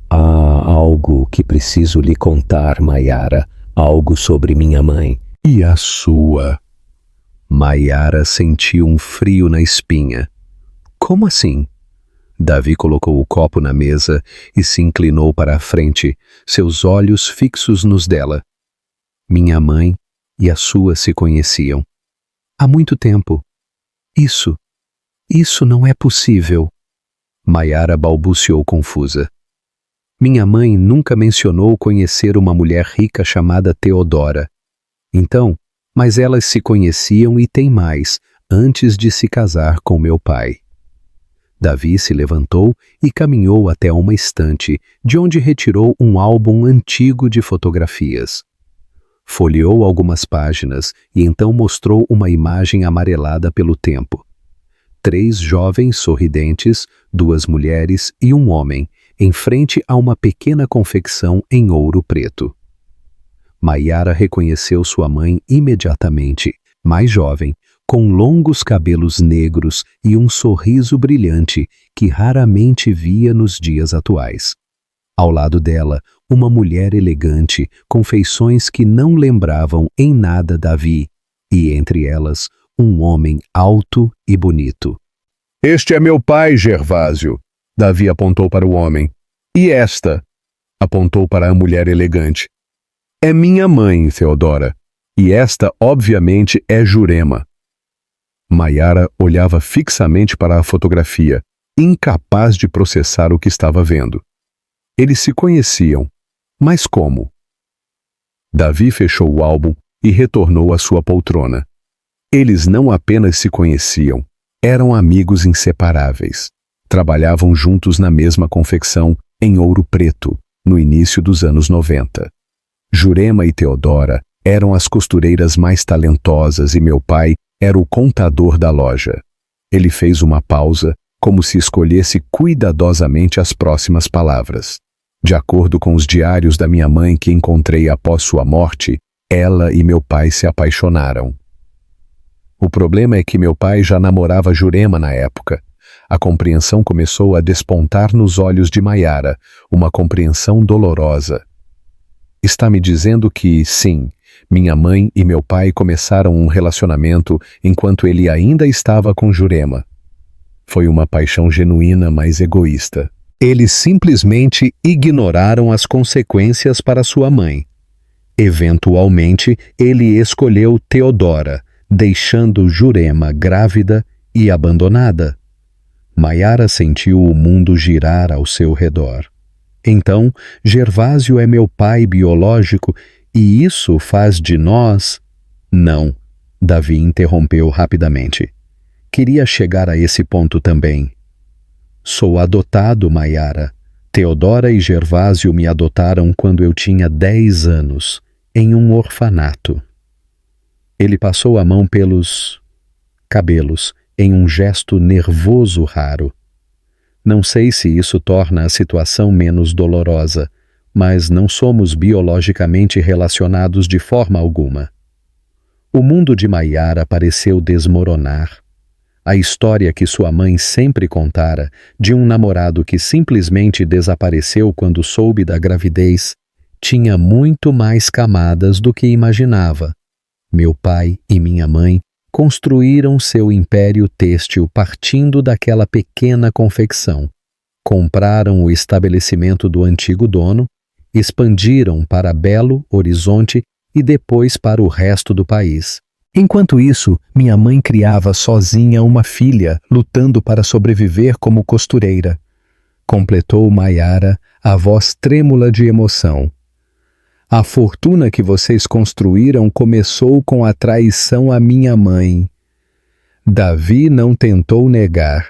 "Há algo que preciso lhe contar, Maiara, Algo sobre minha mãe e a sua. Maiara sentiu um frio na espinha. Como assim? Davi colocou o copo na mesa e se inclinou para a frente, seus olhos fixos nos dela. Minha mãe e a sua se conheciam. Há muito tempo. Isso não é possível. Maiara balbuciou confusa. Minha mãe nunca mencionou conhecer uma mulher rica chamada Teodora. Então, mas elas se conheciam e tem mais, antes de se casar com meu pai. Davi se levantou e caminhou até uma estante, de onde retirou um álbum antigo de fotografias. Folheou algumas páginas e então mostrou uma imagem amarelada pelo tempo. 3 jovens sorridentes, 2 mulheres e um homem, em frente a uma pequena confecção em ouro preto. Maiara reconheceu sua mãe imediatamente, mais jovem, com longos cabelos negros e um sorriso brilhante que raramente via nos dias atuais. Ao lado dela, uma mulher elegante, com feições que não lembravam em nada Davi, e entre elas, um homem alto e bonito. Este é meu pai, Gervásio. Davi apontou para o homem. E esta? Apontou para a mulher elegante. É minha mãe, Teodora. E esta, obviamente, é Jurema. Maiara olhava fixamente para a fotografia, incapaz de processar o que estava vendo. Eles se conheciam, mas como? Davi fechou o álbum e retornou à sua poltrona. Eles não apenas se conheciam, eram amigos inseparáveis. Trabalhavam juntos na mesma confecção, em Ouro Preto, no início dos anos 90. Jurema e Teodora eram as costureiras mais talentosas e meu pai era o contador da loja. Ele fez uma pausa, como se escolhesse cuidadosamente as próximas palavras. De acordo com os diários da minha mãe que encontrei após sua morte, ela e meu pai se apaixonaram. O problema é que meu pai já namorava Jurema na época. A compreensão começou a despontar nos olhos de Maiara, uma compreensão dolorosa. Está me dizendo que, sim, minha mãe e meu pai começaram um relacionamento enquanto ele ainda estava com Jurema. Foi uma paixão genuína, mas egoísta. Eles simplesmente ignoraram as consequências para sua mãe. Eventualmente, ele escolheu Teodora, deixando Jurema grávida e abandonada. Maiara sentiu o mundo girar ao seu redor. Então, Gervásio é meu pai biológico e isso faz de nós... Não, Davi interrompeu rapidamente. Queria chegar a esse ponto também. Sou adotado, Maiara. Teodora e Gervásio me adotaram quando eu tinha 10 anos, em um orfanato. Ele passou a mão pelos cabelos, em um gesto nervoso raro. Não sei se isso torna a situação menos dolorosa, mas não somos biologicamente relacionados de forma alguma. O mundo de Maiara pareceu desmoronar. A história que sua mãe sempre contara, de um namorado que simplesmente desapareceu quando soube da gravidez, tinha muito mais camadas do que imaginava. Meu pai e minha mãe construíram seu império têxtil partindo daquela pequena confecção. Compraram o estabelecimento do antigo dono, expandiram para Belo Horizonte e depois para o resto do país. Enquanto isso, minha mãe criava sozinha uma filha, lutando para sobreviver como costureira. Completou Maiara, a voz trêmula de emoção. A fortuna que vocês construíram começou com a traição à minha mãe. Davi não tentou negar.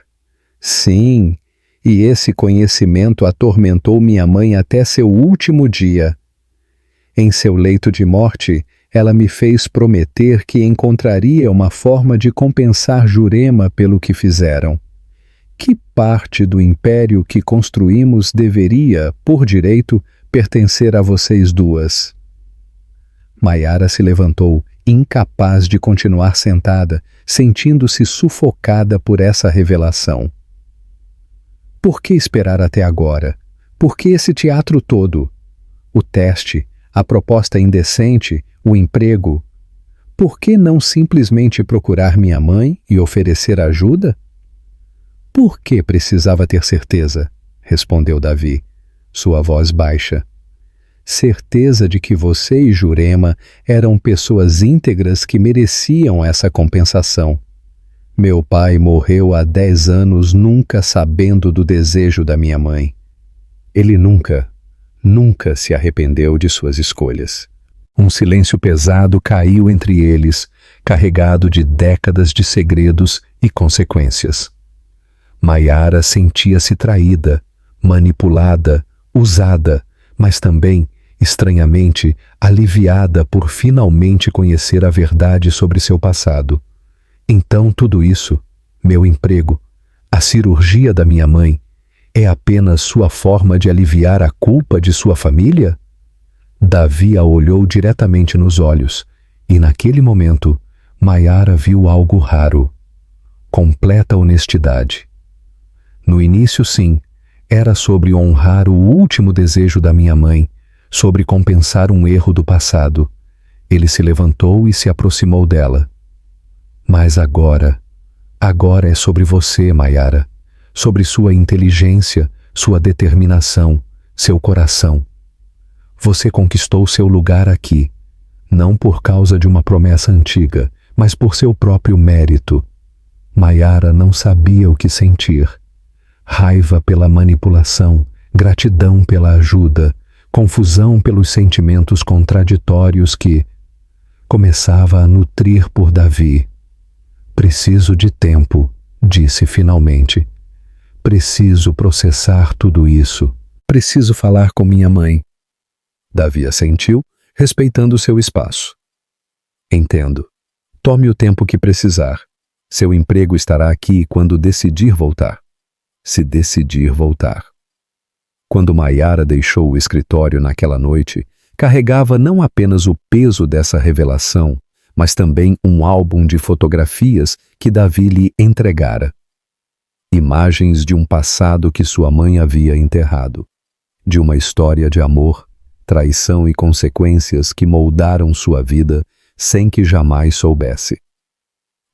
Sim, e esse conhecimento atormentou minha mãe até seu último dia. Em seu leito de morte, ela me fez prometer que encontraria uma forma de compensar Jurema pelo que fizeram. Que parte do império que construímos deveria, por direito, pertencer a vocês duas? Maiara se levantou, incapaz de continuar sentada, sentindo-se sufocada por essa revelação. Por que esperar até agora? Por que esse teatro todo? O teste, a proposta indecente, o emprego. Por que não simplesmente procurar minha mãe e oferecer ajuda? Por que precisava ter certeza? Respondeu Davi, sua voz baixa. Certeza de que você e Jurema eram pessoas íntegras que mereciam essa compensação. Meu pai morreu há 10 anos nunca sabendo do desejo da minha mãe. Ele nunca se arrependeu de suas escolhas. Um silêncio pesado caiu entre eles, carregado de décadas de segredos e consequências. Maiara sentia-se traída, manipulada, usada, mas também, estranhamente, aliviada por finalmente conhecer a verdade sobre seu passado. Então tudo isso, meu emprego, a cirurgia da minha mãe, é apenas sua forma de aliviar a culpa de sua família? Davi a olhou diretamente nos olhos, e naquele momento, Maiara viu algo raro. Completa honestidade. No início, sim, era sobre honrar o último desejo da minha mãe, sobre compensar um erro do passado. Ele se levantou e se aproximou dela. Mas agora é sobre você, Maiara, sobre sua inteligência, sua determinação, seu coração. Você conquistou seu lugar aqui, não por causa de uma promessa antiga, mas por seu próprio mérito. Maiara não sabia o que sentir. Raiva pela manipulação, gratidão pela ajuda, confusão pelos sentimentos contraditórios que começava a nutrir por Davi. Preciso de tempo, disse finalmente. Preciso processar tudo isso. Preciso falar com minha mãe. Davi assentiu, respeitando seu espaço. Entendo. Tome o tempo que precisar. Seu emprego estará aqui quando decidir voltar. Se decidir voltar. Quando Maiara deixou o escritório naquela noite, carregava não apenas o peso dessa revelação, mas também um álbum de fotografias que Davi lhe entregara. Imagens de um passado que sua mãe havia enterrado, de uma história de amor, traição e consequências que moldaram sua vida sem que jamais soubesse.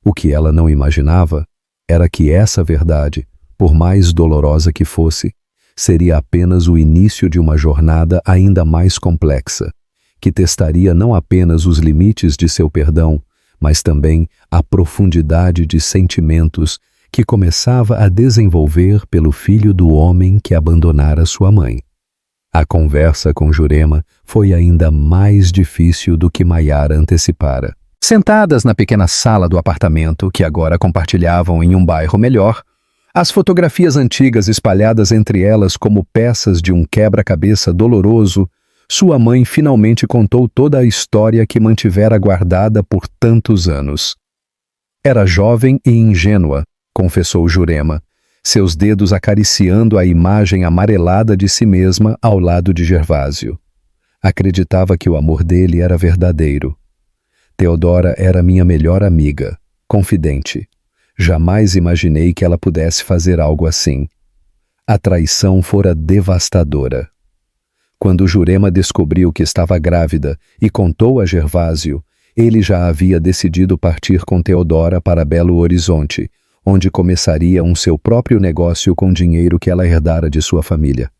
O que ela não imaginava era que essa verdade, por mais dolorosa que fosse, seria apenas o início de uma jornada ainda mais complexa, que testaria não apenas os limites de seu perdão, mas também a profundidade de sentimentos que começava a desenvolver pelo filho do homem que abandonara sua mãe. A conversa com Jurema foi ainda mais difícil do que Maiara antecipara. Sentadas na pequena sala do apartamento, que agora compartilhavam em um bairro melhor, as fotografias antigas espalhadas entre elas como peças de um quebra-cabeça doloroso, sua mãe finalmente contou toda a história que mantivera guardada por tantos anos. Era jovem e ingênua, confessou Jurema, seus dedos acariciando a imagem amarelada de si mesma ao lado de Gervásio. Acreditava que o amor dele era verdadeiro. Teodora era minha melhor amiga, confidente. Jamais imaginei que ela pudesse fazer algo assim. A traição fora devastadora. Quando Jurema descobriu que estava grávida e contou a Gervásio, ele já havia decidido partir com Teodora para Belo Horizonte, onde começaria seu próprio negócio com dinheiro que ela herdara de sua família.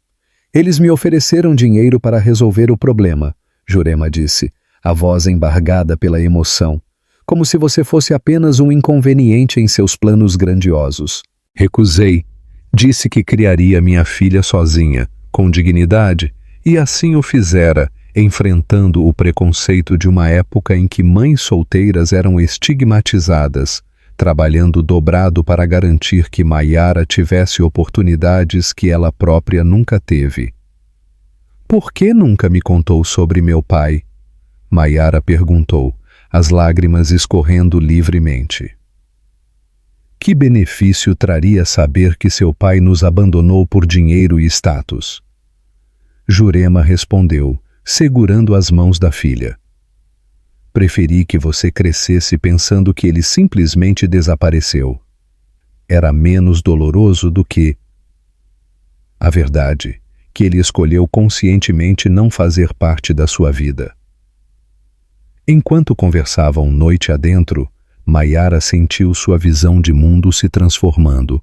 Eles me ofereceram dinheiro para resolver o problema, Jurema disse, a voz embargada pela emoção, como se você fosse apenas um inconveniente em seus planos grandiosos. Recusei. Disse que criaria minha filha sozinha, com dignidade, e assim o fizera, enfrentando o preconceito de uma época em que mães solteiras eram estigmatizadas, trabalhando dobrado para garantir que Maiara tivesse oportunidades que ela própria nunca teve. Por que nunca me contou sobre meu pai? Maiara perguntou, as lágrimas escorrendo livremente. Que benefício traria saber que seu pai nos abandonou por dinheiro e status? Jurema respondeu, segurando as mãos da filha. Preferi que você crescesse pensando que ele simplesmente desapareceu. Era menos doloroso do que... A verdade, que ele escolheu conscientemente não fazer parte da sua vida. Enquanto conversavam noite adentro, Maiara sentiu sua visão de mundo se transformando.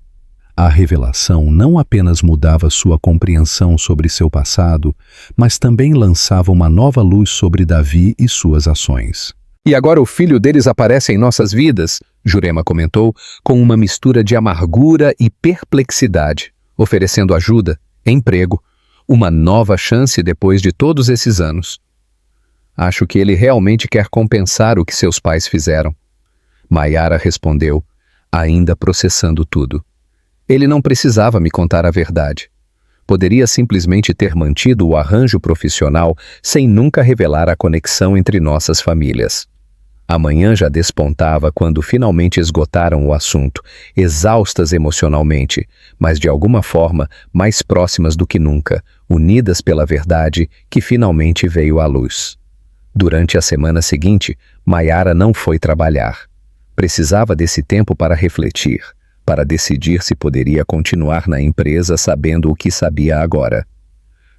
A revelação não apenas mudava sua compreensão sobre seu passado, mas também lançava uma nova luz sobre Davi e suas ações. E agora o filho deles aparece em nossas vidas, Jurema comentou, com uma mistura de amargura e perplexidade, oferecendo ajuda, emprego, uma nova chance depois de todos esses anos. Acho que ele realmente quer compensar o que seus pais fizeram. Maiara respondeu, ainda processando tudo. Ele não precisava me contar a verdade. Poderia simplesmente ter mantido o arranjo profissional sem nunca revelar a conexão entre nossas famílias. A manhã já despontava quando finalmente esgotaram o assunto, exaustas emocionalmente, mas de alguma forma mais próximas do que nunca, unidas pela verdade que finalmente veio à luz. Durante a semana seguinte, Maiara não foi trabalhar. Precisava desse tempo para refletir, para decidir se poderia continuar na empresa sabendo o que sabia agora.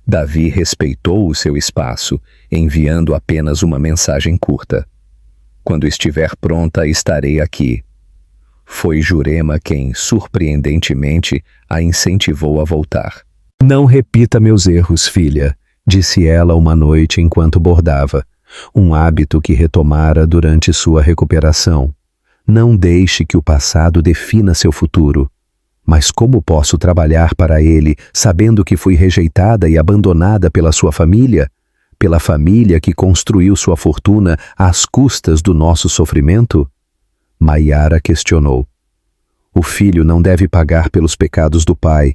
Davi respeitou o seu espaço, enviando apenas uma mensagem curta. Quando estiver pronta, estarei aqui. Foi Jurema quem, surpreendentemente, a incentivou a voltar. Não repita meus erros, filha, disse ela uma noite enquanto bordava, um hábito que retomara durante sua recuperação. Não deixe que o passado defina seu futuro. Mas como posso trabalhar para ele, sabendo que fui rejeitada e abandonada pela sua família? Pela família que construiu sua fortuna às custas do nosso sofrimento? Maiara questionou. O filho não deve pagar pelos pecados do pai,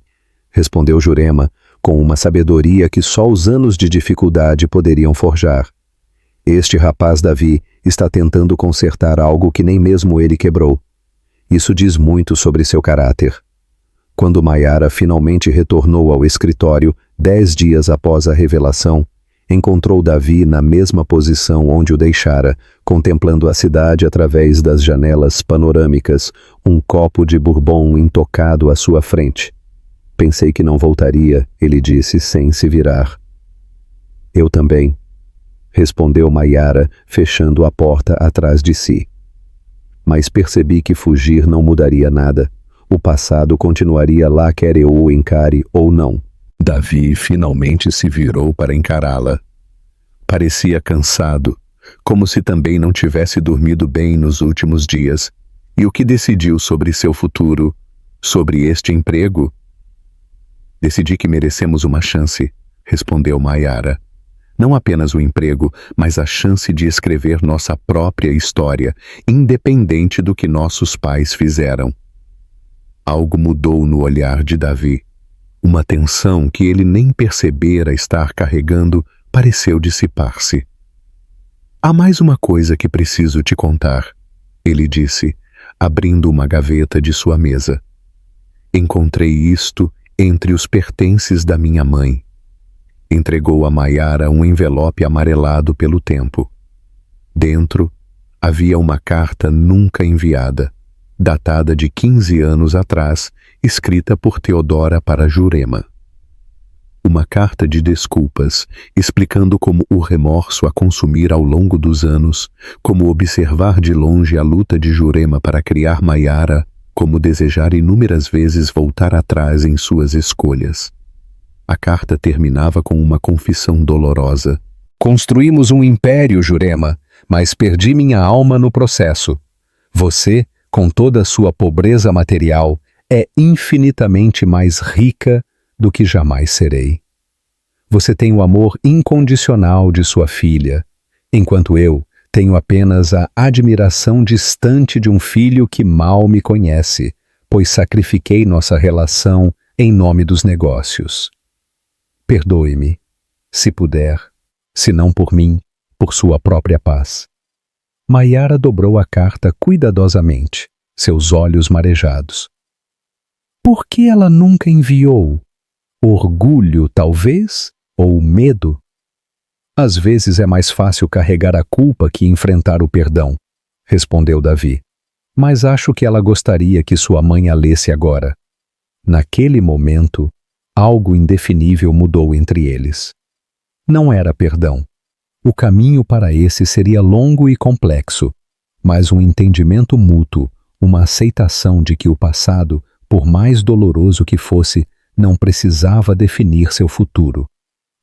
respondeu Jurema, com uma sabedoria que só os anos de dificuldade poderiam forjar. Este rapaz Davi está tentando consertar algo que nem mesmo ele quebrou. Isso diz muito sobre seu caráter. Quando Maiara finalmente retornou ao escritório, 10 dias após a revelação, encontrou Davi na mesma posição onde o deixara, contemplando a cidade através das janelas panorâmicas, um copo de bourbon intocado à sua frente. Pensei que não voltaria, ele disse sem se virar. Eu também, respondeu Maiara, fechando a porta atrás de si. Mas percebi que fugir não mudaria nada. O passado continuaria lá quer eu o encare ou não. Davi finalmente se virou para encará-la. Parecia cansado, como se também não tivesse dormido bem nos últimos dias. E o que decidiu sobre seu futuro, sobre este emprego? Decidi que merecemos uma chance, respondeu Maiara. Não apenas o emprego, mas a chance de escrever nossa própria história, independente do que nossos pais fizeram. Algo mudou no olhar de Davi. Uma tensão que ele nem percebera estar carregando pareceu dissipar-se. Há mais uma coisa que preciso te contar, ele disse, abrindo uma gaveta de sua mesa. Encontrei isto entre os pertences da minha mãe. Entregou a Maiara um envelope amarelado pelo tempo. Dentro havia uma carta nunca enviada, datada de 15 anos atrás, escrita por Teodora para Jurema. Uma carta de desculpas, explicando como o remorso a consumir ao longo dos anos, como observar de longe a luta de Jurema para criar Maiara, como desejar inúmeras vezes voltar atrás em suas escolhas. A carta terminava com uma confissão dolorosa. Construímos um império, Jurema, mas perdi minha alma no processo. Você, com toda a sua pobreza material, é infinitamente mais rica do que jamais serei. Você tem o amor incondicional de sua filha, enquanto eu tenho apenas a admiração distante de um filho que mal me conhece, pois sacrifiquei nossa relação em nome dos negócios. Perdoe-me, se puder, se não por mim, por sua própria paz. Maiara dobrou a carta cuidadosamente, seus olhos marejados. Por que ela nunca enviou? Orgulho, talvez? Ou medo? Às vezes é mais fácil carregar a culpa que enfrentar o perdão, respondeu Davi. Mas acho que ela gostaria que sua mãe a lesse agora. Naquele momento, algo indefinível mudou entre eles. Não era perdão. O caminho para esse seria longo e complexo, mas um entendimento mútuo, uma aceitação de que o passado, por mais doloroso que fosse, não precisava definir seu futuro.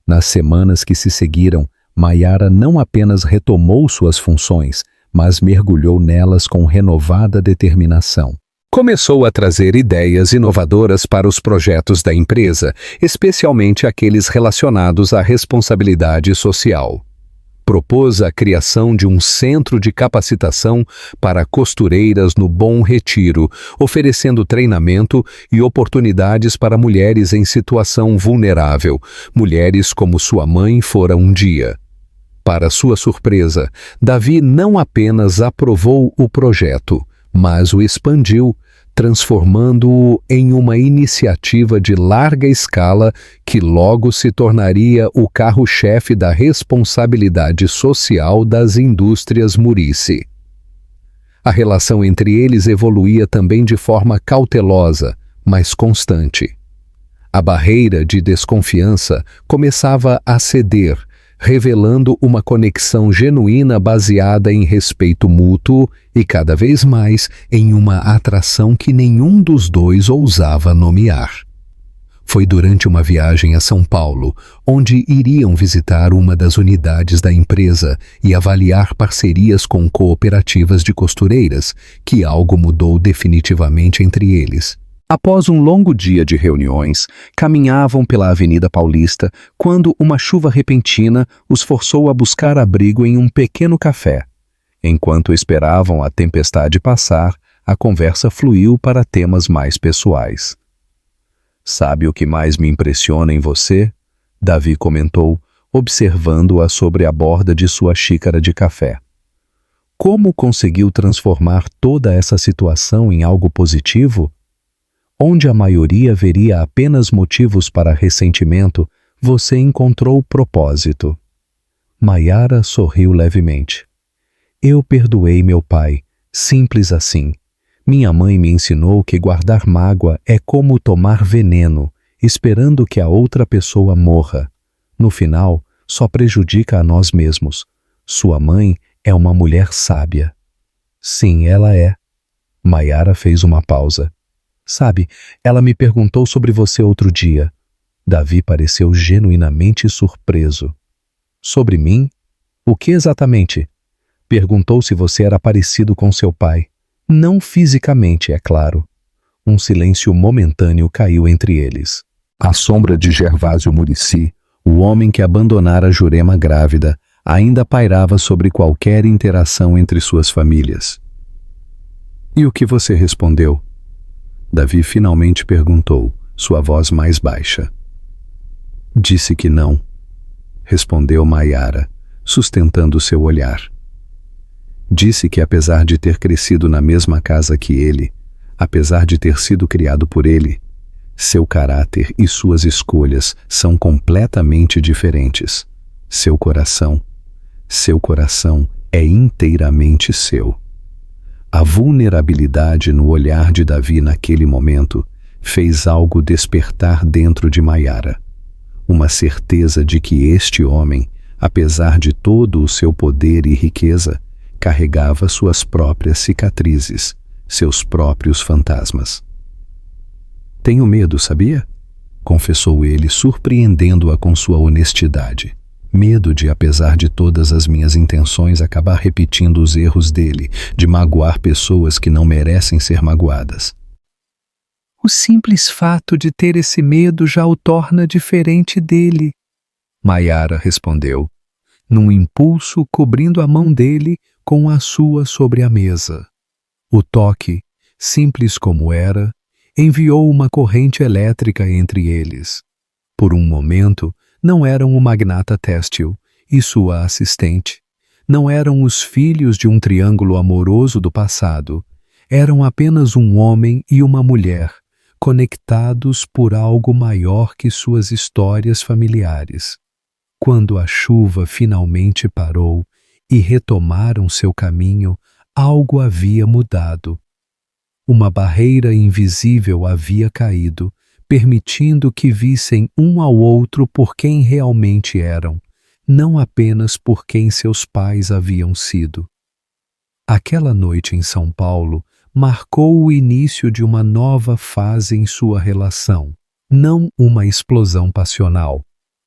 Nas semanas que se seguiram, Maiara não apenas retomou suas funções, mas mergulhou nelas com renovada determinação. Começou a trazer ideias inovadoras para os projetos da empresa, especialmente aqueles relacionados à responsabilidade social. Propôs a criação de um centro de capacitação para costureiras no Bom Retiro, oferecendo treinamento e oportunidades para mulheres em situação vulnerável, mulheres como sua mãe fora um dia. Para sua surpresa, Davi não apenas aprovou o projeto, mas o expandiu, transformando-o em uma iniciativa de larga escala que logo se tornaria o carro-chefe da responsabilidade social das indústrias Murici. A relação entre eles evoluía também de forma cautelosa, mas constante. A barreira de desconfiança começava a ceder, revelando uma conexão genuína baseada em respeito mútuo e, cada vez mais, em uma atração que nenhum dos dois ousava nomear. Foi durante uma viagem a São Paulo, onde iriam visitar uma das unidades da empresa e avaliar parcerias com cooperativas de costureiras, que algo mudou definitivamente entre eles. Após um longo dia de reuniões, caminhavam pela Avenida Paulista quando uma chuva repentina os forçou a buscar abrigo em um pequeno café. Enquanto esperavam a tempestade passar, a conversa fluiu para temas mais pessoais. "Sabe o que mais me impressiona em você?" Davi comentou, observando-a sobre a borda de sua xícara de café. "Como conseguiu transformar toda essa situação em algo positivo? Onde a maioria veria apenas motivos para ressentimento, você encontrou propósito." Maiara sorriu levemente. "Eu perdoei meu pai, simples assim. Minha mãe me ensinou que guardar mágoa é como tomar veneno, esperando que a outra pessoa morra. No final, só prejudica a nós mesmos. Sua mãe é uma mulher sábia." "Sim, ela é." Maiara fez uma pausa. "Sabe, ela me perguntou sobre você outro dia." Davi pareceu genuinamente surpreso. "Sobre mim? O que exatamente?" "Perguntou se você era parecido com seu pai. Não fisicamente, é claro." Um silêncio momentâneo caiu entre eles. A sombra de Gervásio Murici, o homem que abandonara Jurema grávida, ainda pairava sobre qualquer interação entre suas famílias. "E o que você respondeu?" Davi finalmente perguntou, sua voz mais baixa. "Disse que não," respondeu Maiara, sustentando seu olhar. "Disse que apesar de ter crescido na mesma casa que ele, apesar de ter sido criado por ele, seu caráter e suas escolhas são completamente diferentes. Seu coração é inteiramente seu." A vulnerabilidade no olhar de Davi naquele momento fez algo despertar dentro de Maiara. Uma certeza de que este homem, apesar de todo o seu poder e riqueza, carregava suas próprias cicatrizes, seus próprios fantasmas. "Tenho medo, sabia?" confessou ele, surpreendendo-a com sua honestidade. "Medo de, apesar de todas as minhas intenções, acabar repetindo os erros dele, de magoar pessoas que não merecem ser magoadas." "O simples fato de ter esse medo já o torna diferente dele," Maiara respondeu, num impulso cobrindo a mão dele com a sua sobre a mesa. O toque, simples como era, enviou uma corrente elétrica entre eles. Por um momento, não eram o magnata têxtil e sua assistente. Não eram os filhos de um triângulo amoroso do passado. Eram apenas um homem e uma mulher, conectados por algo maior que suas histórias familiares. Quando a chuva finalmente parou e retomaram seu caminho, algo havia mudado. Uma barreira invisível havia caído, permitindo que vissem um ao outro por quem realmente eram, não apenas por quem seus pais haviam sido. Aquela noite em São Paulo marcou o início de uma nova fase em sua relação, não uma explosão passional,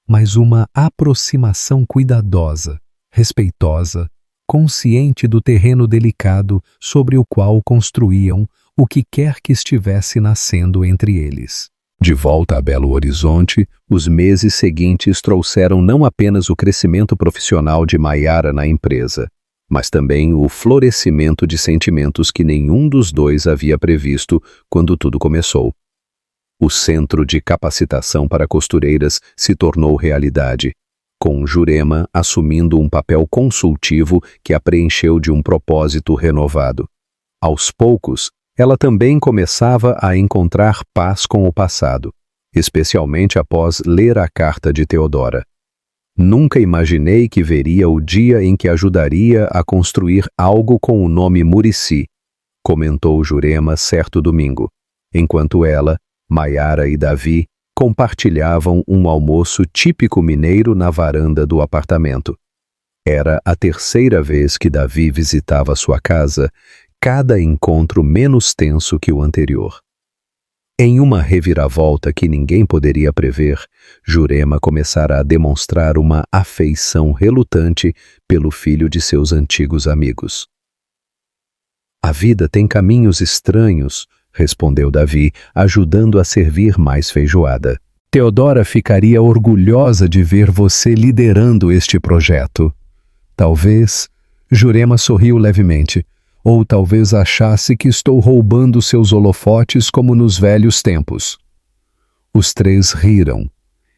mas uma aproximação cuidadosa, respeitosa, consciente do terreno delicado sobre o qual construíam o que quer que estivesse nascendo entre eles. De volta a Belo Horizonte, os meses seguintes trouxeram não apenas o crescimento profissional de Maiara na empresa, mas também o florescimento de sentimentos que nenhum dos dois havia previsto quando tudo começou. O Centro de Capacitação para Costureiras se tornou realidade, com Jurema assumindo um papel consultivo que a preencheu de um propósito renovado. Aos poucos, ela também começava a encontrar paz com o passado, especialmente após ler a carta de Teodora. Nunca imaginei que veria o dia em que ajudaria a construir algo com o nome Muricy, comentou Jurema certo domingo, enquanto ela, Maiara e Davi compartilhavam um almoço típico mineiro na varanda do apartamento. Era a terceira vez que Davi visitava sua casa, cada encontro menos tenso que o anterior. Em uma reviravolta que ninguém poderia prever, Jurema começara a demonstrar uma afeição relutante pelo filho de seus antigos amigos. A vida tem caminhos estranhos, respondeu Davi, ajudando a servir mais feijoada. Teodora ficaria orgulhosa de ver você liderando este projeto. Talvez, Jurema sorriu levemente, ou talvez achasse que estou roubando seus holofotes como nos velhos tempos. Os três riram,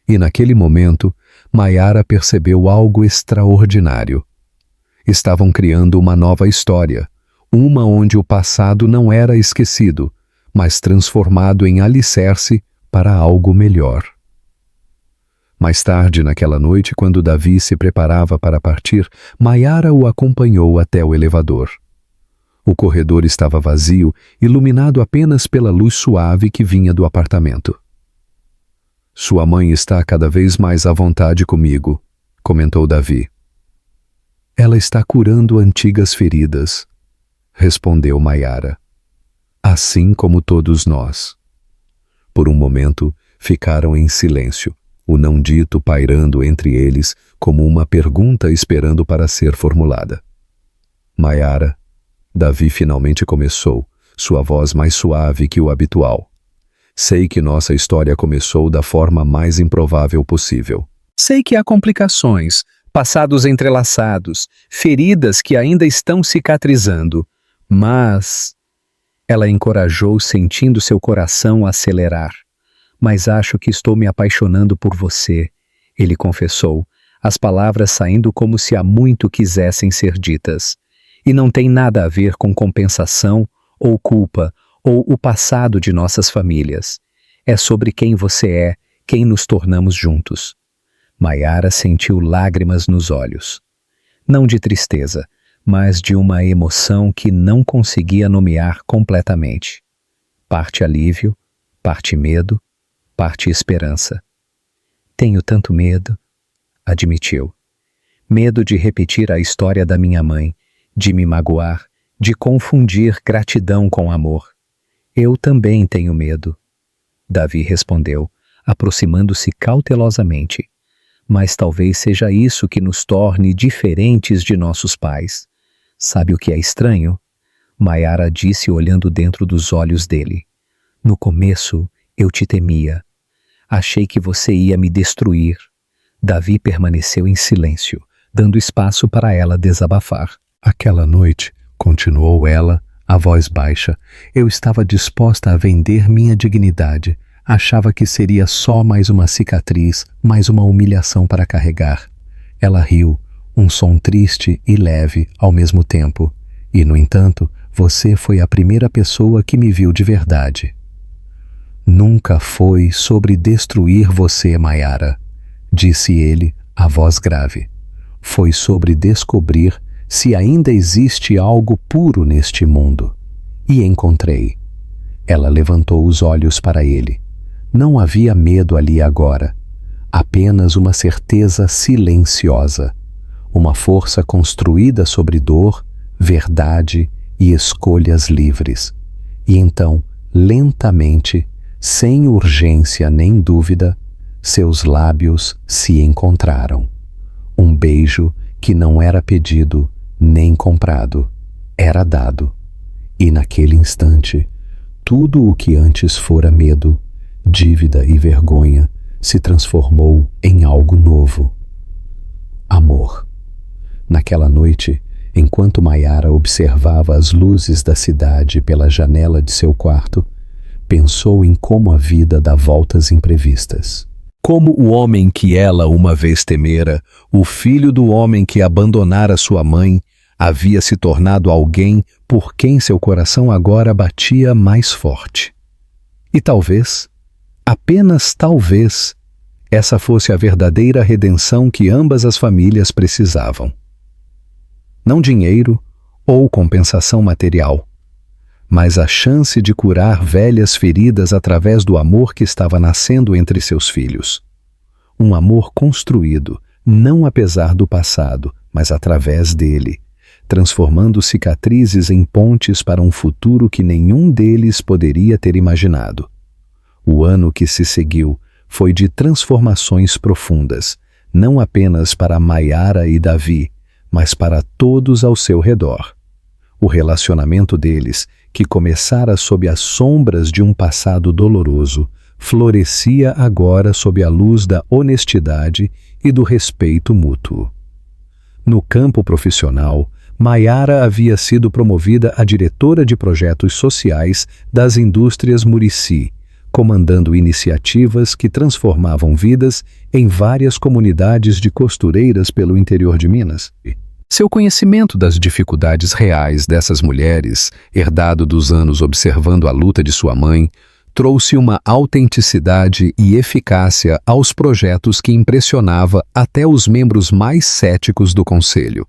e naquele momento, Maiara percebeu algo extraordinário. Estavam criando uma nova história, uma onde o passado não era esquecido, mas transformado em alicerce para algo melhor. Mais tarde naquela noite, quando Davi se preparava para partir, Maiara o acompanhou até o elevador. O corredor estava vazio, iluminado apenas pela luz suave que vinha do apartamento. Sua mãe está cada vez mais à vontade comigo, comentou Davi. Ela está curando antigas feridas, respondeu Maiara. Assim como todos nós. Por um momento, ficaram em silêncio, o não dito pairando entre eles como uma pergunta esperando para ser formulada. Maiara, Davi finalmente começou, sua voz mais suave que o habitual. Sei que nossa história começou da forma mais improvável possível. Sei que há complicações, passados entrelaçados, feridas que ainda estão cicatrizando, mas... Ela encorajou, sentindo seu coração acelerar. Mas acho que estou me apaixonando por você, ele confessou, as palavras saindo como se há muito quisessem ser ditas. E não tem nada a ver com compensação, ou culpa, ou o passado de nossas famílias. É sobre quem você é, quem nos tornamos juntos. Maiara sentiu lágrimas nos olhos. Não de tristeza, mas de uma emoção que não conseguia nomear completamente. Parte alívio, parte medo, parte esperança. Tenho tanto medo, admitiu. Medo de repetir a história da minha mãe, de me magoar, de confundir gratidão com amor. Eu também tenho medo, Davi respondeu, aproximando-se cautelosamente. Mas talvez seja isso que nos torne diferentes de nossos pais. Sabe o que é estranho? Maiara disse olhando dentro dos olhos dele. No começo, eu te temia. Achei que você ia me destruir. Davi permaneceu em silêncio, dando espaço para ela desabafar. Aquela noite, continuou ela, a voz baixa, eu estava disposta a vender minha dignidade. Achava que seria só mais uma cicatriz, mais uma humilhação para carregar. Ela riu, um som triste e leve ao mesmo tempo. E, no entanto, você foi a primeira pessoa que me viu de verdade. Nunca foi sobre destruir você, Maiara, disse ele, a voz grave. Foi sobre descobrir se ainda existe algo puro neste mundo. E encontrei. Ela levantou os olhos para ele. Não havia medo ali agora, apenas uma certeza silenciosa, uma força construída sobre dor, verdade e escolhas livres. E então, lentamente, sem urgência nem dúvida, seus lábios se encontraram. Um beijo que não era pedido nem comprado, era dado. E naquele instante, tudo o que antes fora medo, dívida e vergonha se transformou em algo novo. Amor. Naquela noite, enquanto Maiara observava as luzes da cidade pela janela de seu quarto, pensou em como a vida dá voltas imprevistas. Como o homem que ela uma vez temera, o filho do homem que abandonara sua mãe, havia se tornado alguém por quem seu coração agora batia mais forte. E talvez, apenas talvez, essa fosse a verdadeira redenção que ambas as famílias precisavam. Não dinheiro ou compensação material, mas a chance de curar velhas feridas através do amor que estava nascendo entre seus filhos. Um amor construído, não apesar do passado, mas através dele, transformando cicatrizes em pontes para um futuro que nenhum deles poderia ter imaginado. O ano que se seguiu foi de transformações profundas, não apenas para Maiara e Davi, mas para todos ao seu redor. O relacionamento deles, que começara sob as sombras de um passado doloroso, florescia agora sob a luz da honestidade e do respeito mútuo. No campo profissional, Maiara havia sido promovida a diretora de projetos sociais das indústrias Murici, comandando iniciativas que transformavam vidas em várias comunidades de costureiras pelo interior de Minas. Seu conhecimento das dificuldades reais dessas mulheres, herdado dos anos observando a luta de sua mãe, trouxe uma autenticidade e eficácia aos projetos que impressionava até os membros mais céticos do conselho.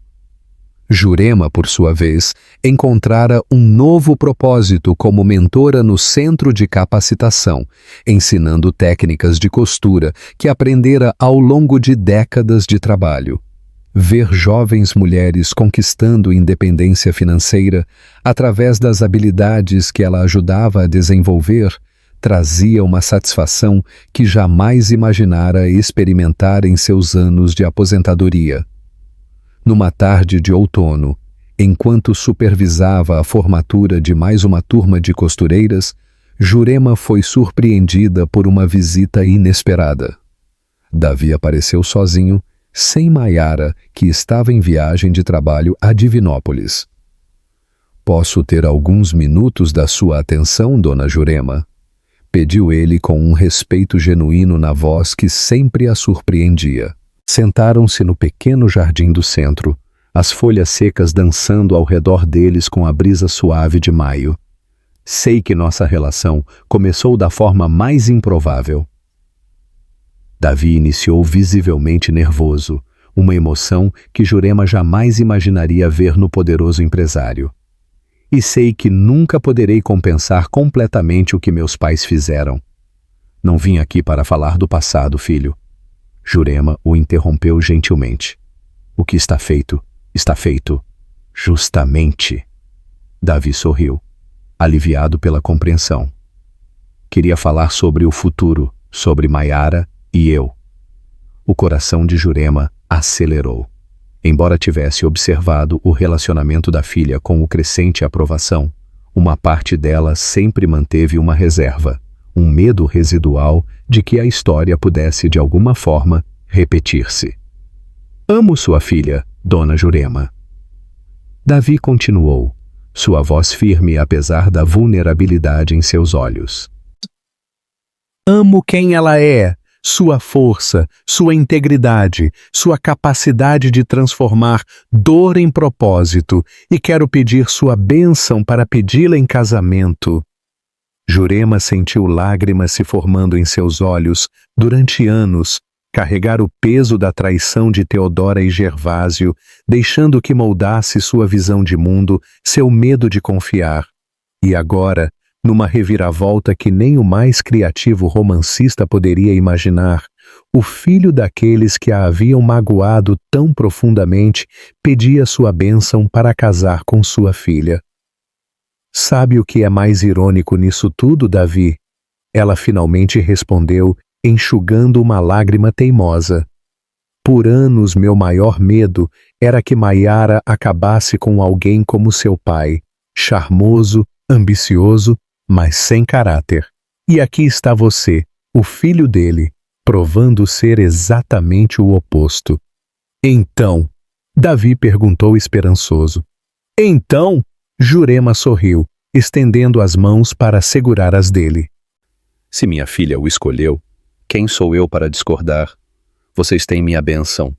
Jurema, por sua vez, encontrara um novo propósito como mentora no Centro de Capacitação, ensinando técnicas de costura que aprendera ao longo de décadas de trabalho. Ver jovens mulheres conquistando independência financeira através das habilidades que ela ajudava a desenvolver trazia uma satisfação que jamais imaginara experimentar em seus anos de aposentadoria. Numa tarde de outono, enquanto supervisava a formatura de mais uma turma de costureiras, Jurema foi surpreendida por uma visita inesperada. Davi apareceu sozinho, sem Maiara, que estava em viagem de trabalho a Divinópolis. "Posso ter alguns minutos da sua atenção, dona Jurema?" pediu ele com um respeito genuíno na voz que sempre a surpreendia. Sentaram-se no pequeno jardim do centro, as folhas secas dançando ao redor deles com a brisa suave de maio. "Sei que nossa relação começou da forma mais improvável." Davi iniciou visivelmente nervoso, uma emoção que Jurema jamais imaginaria ver no poderoso empresário. "E sei que nunca poderei compensar completamente o que meus pais fizeram. Não vim aqui para falar do passado, filho." Jurema o interrompeu gentilmente. "O que está feito, está feito. Justamente." Davi sorriu, aliviado pela compreensão. "Queria falar sobre o futuro, sobre Maiara e eu." O coração de Jurema acelerou. Embora tivesse observado o relacionamento da filha com o crescente aprovação, uma parte dela sempre manteve uma reserva, um medo residual de que a história pudesse de alguma forma repetir-se. "Amo sua filha, dona Jurema." Davi continuou, sua voz firme apesar da vulnerabilidade em seus olhos. "Amo quem ela é, sua força, sua integridade, sua capacidade de transformar dor em propósito, e quero pedir sua bênção para pedi-la em casamento." Jurema sentiu lágrimas se formando em seus olhos durante anos, carregar o peso da traição de Teodora e Gervásio, deixando que moldasse sua visão de mundo, seu medo de confiar. E agora, Numa reviravolta que nem o mais criativo romancista poderia imaginar, o filho daqueles que a haviam magoado tão profundamente pedia sua bênção para casar com sua filha. Sabe o que é mais irônico nisso tudo, Davi? Ela finalmente respondeu, enxugando uma lágrima teimosa. Por anos meu maior medo era que Maiara acabasse com alguém como seu pai, charmoso, ambicioso, mas sem caráter. E aqui está você, o filho dele, provando ser exatamente o oposto. Então, Davi perguntou esperançoso. Então, Jurema sorriu, estendendo as mãos para segurar as dele. Se minha filha o escolheu, quem sou eu para discordar? Vocês têm minha bênção,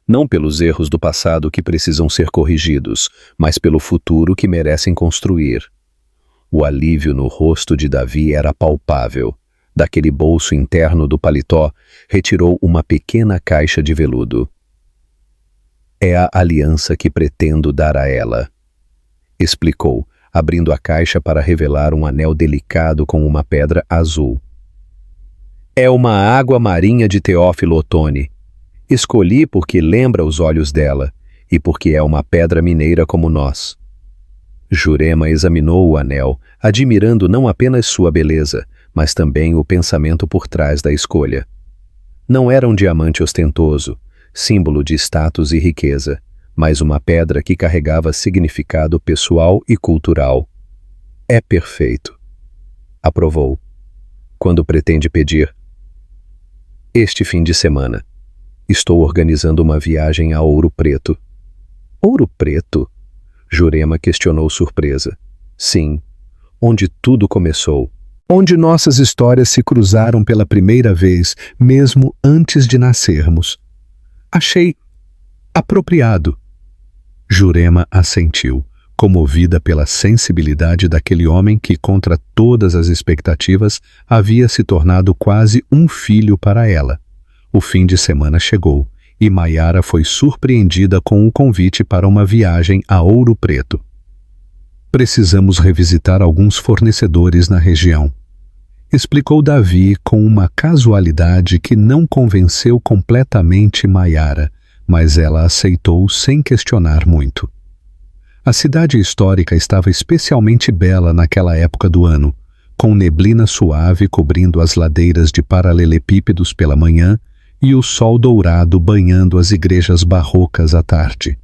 não pelos erros do passado que precisam ser corrigidos, mas pelo futuro que merecem construir. O alívio no rosto de Davi era palpável. Daquele bolso interno do paletó, retirou uma pequena caixa de veludo. É a aliança que pretendo dar a ela, explicou, abrindo a caixa para revelar um anel delicado com uma pedra azul. É uma água marinha de Teófilo Otoni. Escolhi porque lembra os olhos dela e porque é uma pedra mineira como nós. Jurema examinou o anel, admirando não apenas sua beleza, mas também o pensamento por trás da escolha. Não era um diamante ostentoso, símbolo de status e riqueza, mas uma pedra que carregava significado pessoal e cultural. É perfeito. Aprovou. Quando pretende pedir? Este fim de semana. Estou organizando uma viagem a Ouro Preto. Ouro Preto? Jurema questionou surpresa. Sim, onde tudo começou. Onde nossas histórias se cruzaram pela primeira vez, mesmo antes de nascermos. Achei apropriado. Jurema assentiu, comovida pela sensibilidade daquele homem que, contra todas as expectativas, havia se tornado quase um filho para ela. O fim de semana chegou, e Maiara foi surpreendida com o convite para uma viagem a Ouro Preto. Precisamos revisitar alguns fornecedores na região, explicou Davi com uma casualidade que não convenceu completamente Maiara, mas ela aceitou sem questionar muito. A cidade histórica estava especialmente bela naquela época do ano, com neblina suave cobrindo as ladeiras de paralelepípedos pela manhã e o sol dourado banhando as igrejas barrocas à tarde.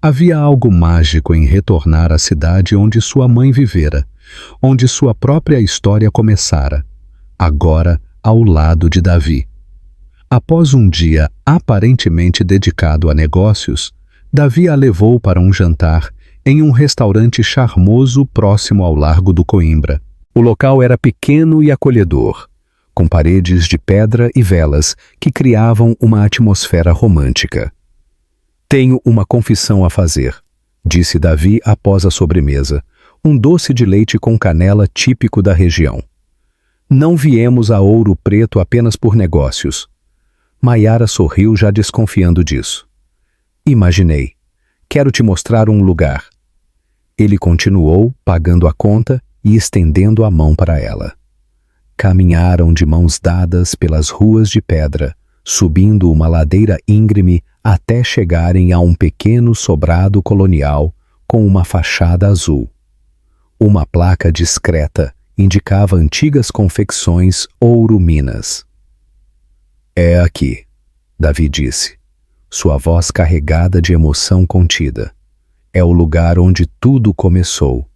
Havia algo mágico em retornar à cidade onde sua mãe vivera, onde sua própria história começara, agora ao lado de Davi. Após um dia aparentemente dedicado a negócios, Davi a levou para um jantar em um restaurante charmoso próximo ao Largo do Coimbra. O local era pequeno e acolhedor, com paredes de pedra e velas que criavam uma atmosfera romântica. Tenho uma confissão a fazer, disse Davi após a sobremesa, um doce de leite com canela típico da região. Não viemos a Ouro Preto apenas por negócios. Maiara sorriu já desconfiando disso. Imaginei. Quero te mostrar um lugar. Ele continuou, pagando a conta e estendendo a mão para ela. Caminharam de mãos dadas pelas ruas de pedra, subindo uma ladeira íngreme até chegarem a um pequeno sobrado colonial com uma fachada azul. Uma placa discreta indicava antigas confecções Ouro Minas. É aqui, Davi disse, sua voz carregada de emoção contida. É o lugar onde tudo começou.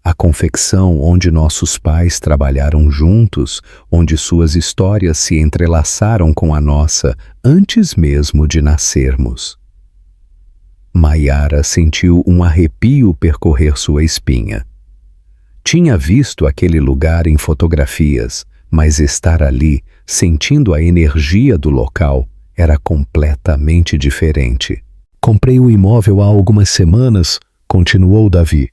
A confecção onde nossos pais trabalharam juntos, onde suas histórias se entrelaçaram com a nossa antes mesmo de nascermos. Maiara sentiu um arrepio percorrer sua espinha. Tinha visto aquele lugar em fotografias, mas estar ali, sentindo a energia do local, era completamente diferente. Comprei o imóvel há algumas semanas, continuou Davi.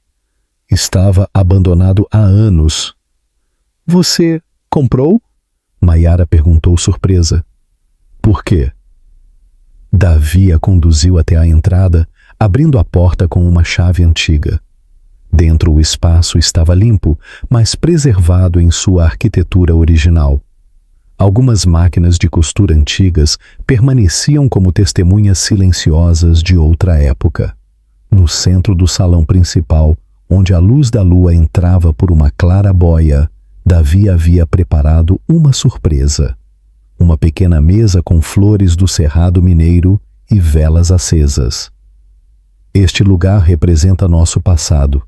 Estava abandonado há anos. Você comprou? Maiara perguntou surpresa. Por quê? Davi a conduziu até a entrada, abrindo a porta com uma chave antiga. Dentro o espaço estava limpo, mas preservado em sua arquitetura original. Algumas máquinas de costura antigas permaneciam como testemunhas silenciosas de outra época. No centro do salão principal, onde a luz da lua entrava por uma claraboia, Davi havia preparado uma surpresa. Uma pequena mesa com flores do Cerrado Mineiro e velas acesas. Este lugar representa nosso passado,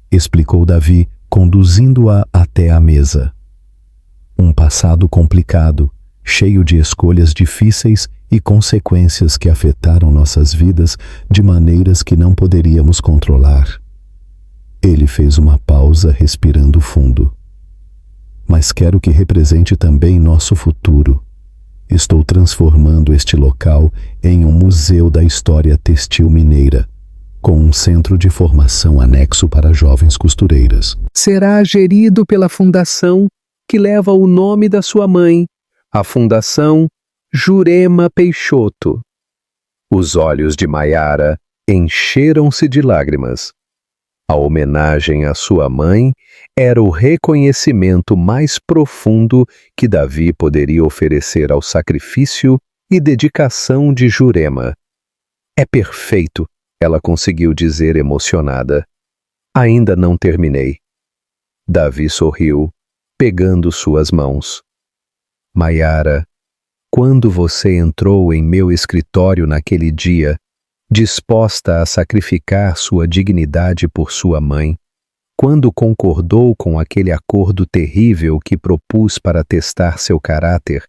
explicou Davi, conduzindo-a até a mesa. Um passado complicado, cheio de escolhas difíceis e consequências que afetaram nossas vidas de maneiras que não poderíamos controlar. Ele fez uma pausa, respirando fundo. Mas quero que represente também nosso futuro. Estou transformando este local em um museu da história têxtil mineira, com um centro de formação anexo para jovens costureiras. Será gerido pela fundação que leva o nome da sua mãe, a Fundação Jurema Peixoto. Os olhos de Maiara encheram-se de lágrimas. A homenagem à sua mãe era o reconhecimento mais profundo que Davi poderia oferecer ao sacrifício e dedicação de Jurema. É perfeito, ela conseguiu dizer emocionada. Ainda não terminei. Davi sorriu, pegando suas mãos. Maiara, quando você entrou em meu escritório naquele dia, disposta a sacrificar sua dignidade por sua mãe, quando concordou com aquele acordo terrível que propus para testar seu caráter,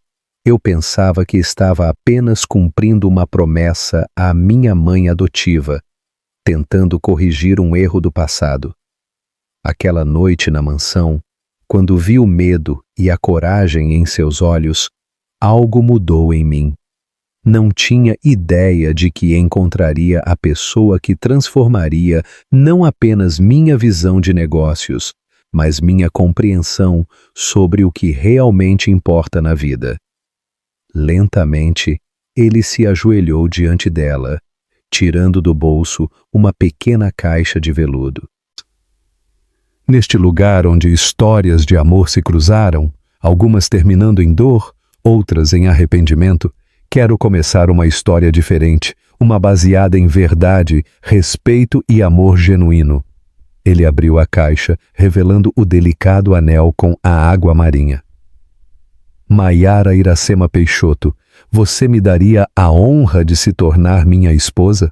eu pensava que estava apenas cumprindo uma promessa à minha mãe adotiva, tentando corrigir um erro do passado. Aquela noite na mansão, quando vi o medo e a coragem em seus olhos, algo mudou em mim. Não tinha ideia de que encontraria a pessoa que transformaria não apenas minha visão de negócios, mas minha compreensão sobre o que realmente importa na vida. Lentamente, ele se ajoelhou diante dela, tirando do bolso uma pequena caixa de veludo. Neste lugar onde histórias de amor se cruzaram, algumas terminando em dor, outras em arrependimento, quero começar uma história diferente, uma baseada em verdade, respeito e amor genuíno. Ele abriu a caixa, revelando o delicado anel com a água marinha. Maiara Iracema Peixoto, você me daria a honra de se tornar minha esposa?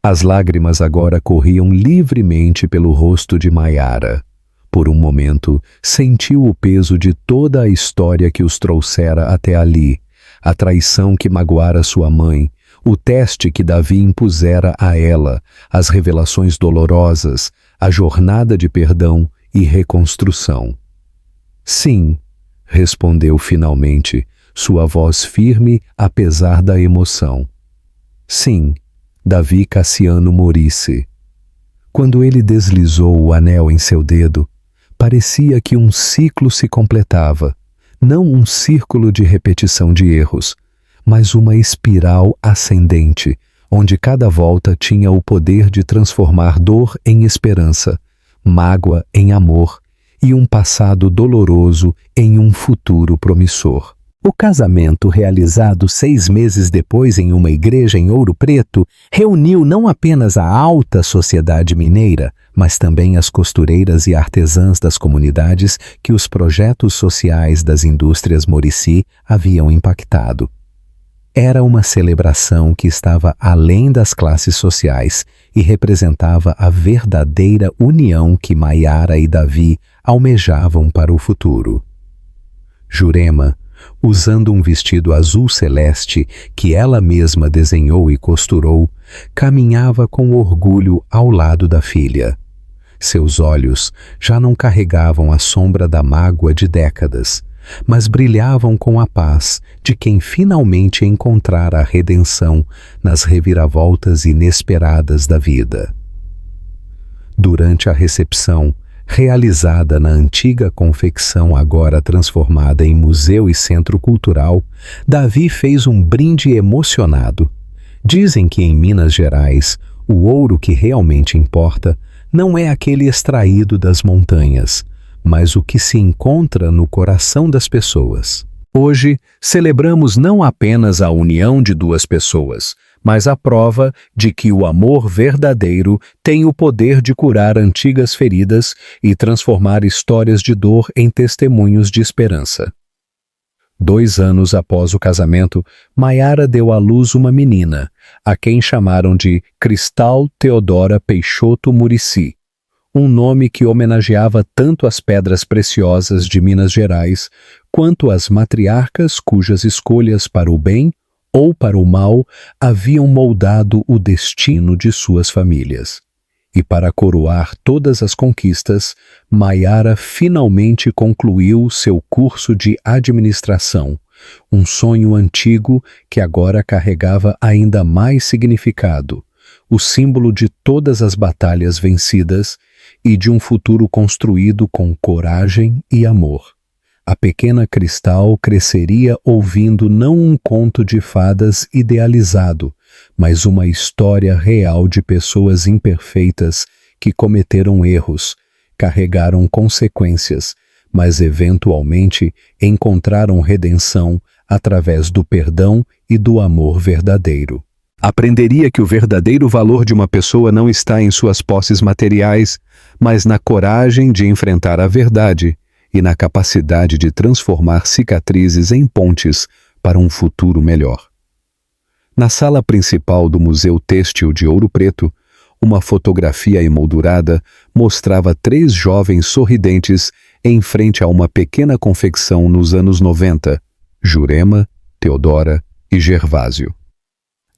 As lágrimas agora corriam livremente pelo rosto de Maiara. Por um momento, sentiu o peso de toda a história que os trouxera até ali, a traição que magoara sua mãe, o teste que Davi impusera a ela, as revelações dolorosas, a jornada de perdão e reconstrução. Sim, respondeu finalmente, sua voz firme apesar da emoção. Sim, Davi Cassiano Murici. Quando ele deslizou o anel em seu dedo, parecia que um ciclo se completava, não um círculo de repetição de erros, mas uma espiral ascendente, onde cada volta tinha o poder de transformar dor em esperança, mágoa em amor e um passado doloroso em um futuro promissor. O casamento, realizado 6 meses depois em uma igreja em Ouro Preto, reuniu não apenas a alta sociedade mineira, mas também as costureiras e artesãs das comunidades que os projetos sociais das indústrias Murici haviam impactado. Era uma celebração que estava além das classes sociais e representava a verdadeira união que Maiara e Davi almejavam para o futuro. Jurema, usando um vestido azul celeste que ela mesma desenhou e costurou, caminhava com orgulho ao lado da filha. Seus olhos já não carregavam a sombra da mágoa de décadas, mas brilhavam com a paz de quem finalmente encontrara a redenção nas reviravoltas inesperadas da vida. Durante a recepção, realizada na antiga confecção agora transformada em museu e centro cultural, Davi fez um brinde emocionado. Dizem que em Minas Gerais, o ouro que realmente importa não é aquele extraído das montanhas, mas o que se encontra no coração das pessoas. Hoje, celebramos não apenas a união de duas pessoas, mas a prova de que o amor verdadeiro tem o poder de curar antigas feridas e transformar histórias de dor em testemunhos de esperança. 2 anos após o casamento, Maiara deu à luz uma menina, a quem chamaram de Cristal Teodora Peixoto Muricy, um nome que homenageava tanto as pedras preciosas de Minas Gerais, quanto as matriarcas cujas escolhas para o bem ou para o mal haviam moldado o destino de suas famílias. E para coroar todas as conquistas, Maiara finalmente concluiu seu curso de administração, um sonho antigo que agora carregava ainda mais significado, o símbolo de todas as batalhas vencidas e de um futuro construído com coragem e amor. A pequena Cristal cresceria ouvindo não um conto de fadas idealizado, mas uma história real de pessoas imperfeitas que cometeram erros, carregaram consequências, mas eventualmente encontraram redenção através do perdão e do amor verdadeiro. Aprenderia que o verdadeiro valor de uma pessoa não está em suas posses materiais, mas na coragem de enfrentar a verdade e na capacidade de transformar cicatrizes em pontes para um futuro melhor. Na sala principal do Museu Têxtil de Ouro Preto, uma fotografia emoldurada mostrava 3 jovens sorridentes em frente a uma pequena confecção nos anos 90, Jurema, Teodora e Gervásio.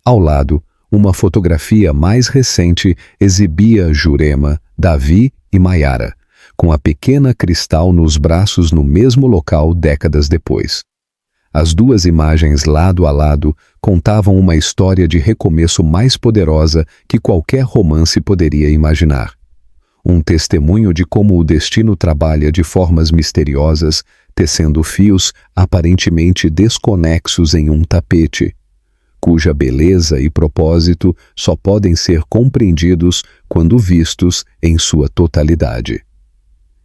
Ao lado, uma fotografia mais recente exibia Jurema, Davi e Maiara, com a pequena Cristal nos braços no mesmo local décadas depois. As 2 imagens lado a lado contavam uma história de recomeço mais poderosa que qualquer romance poderia imaginar. Um testemunho de como o destino trabalha de formas misteriosas, tecendo fios aparentemente desconexos em um tapete, cuja beleza e propósito só podem ser compreendidos quando vistos em sua totalidade.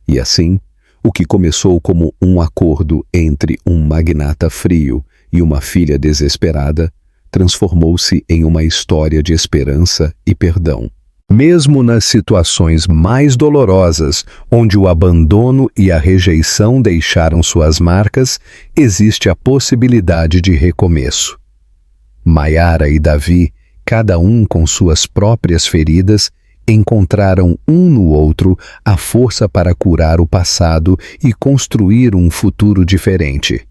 E assim, o que começou como um acordo entre um magnata frio e uma filha desesperada, transformou-se em uma história de esperança e perdão. Mesmo nas situações mais dolorosas, onde o abandono e a rejeição deixaram suas marcas, existe a possibilidade de recomeço. Maiara e Davi, cada um com suas próprias feridas, encontraram um no outro a força para curar o passado e construir um futuro diferente.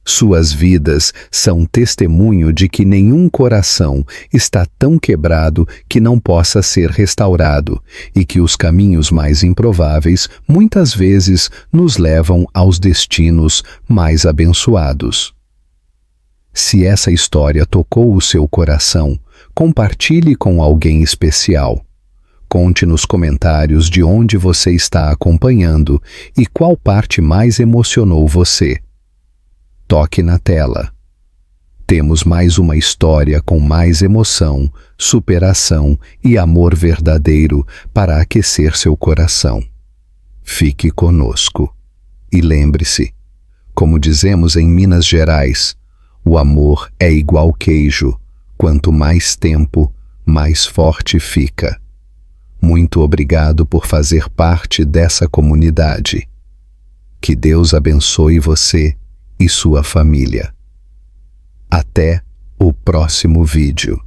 Suas vidas são testemunho de que nenhum coração está tão quebrado que não possa ser restaurado e que os caminhos mais improváveis muitas vezes nos levam aos destinos mais abençoados. Se essa história tocou o seu coração, compartilhe com alguém especial. Conte nos comentários de onde você está acompanhando e qual parte mais emocionou você. Toque na tela. Temos mais uma história com mais emoção, superação e amor verdadeiro para aquecer seu coração. Fique conosco. E lembre-se, como dizemos em Minas Gerais, o amor é igual queijo, quanto mais tempo, mais forte fica. Muito obrigado por fazer parte dessa comunidade. Que Deus abençoe você e sua família. Até o próximo vídeo.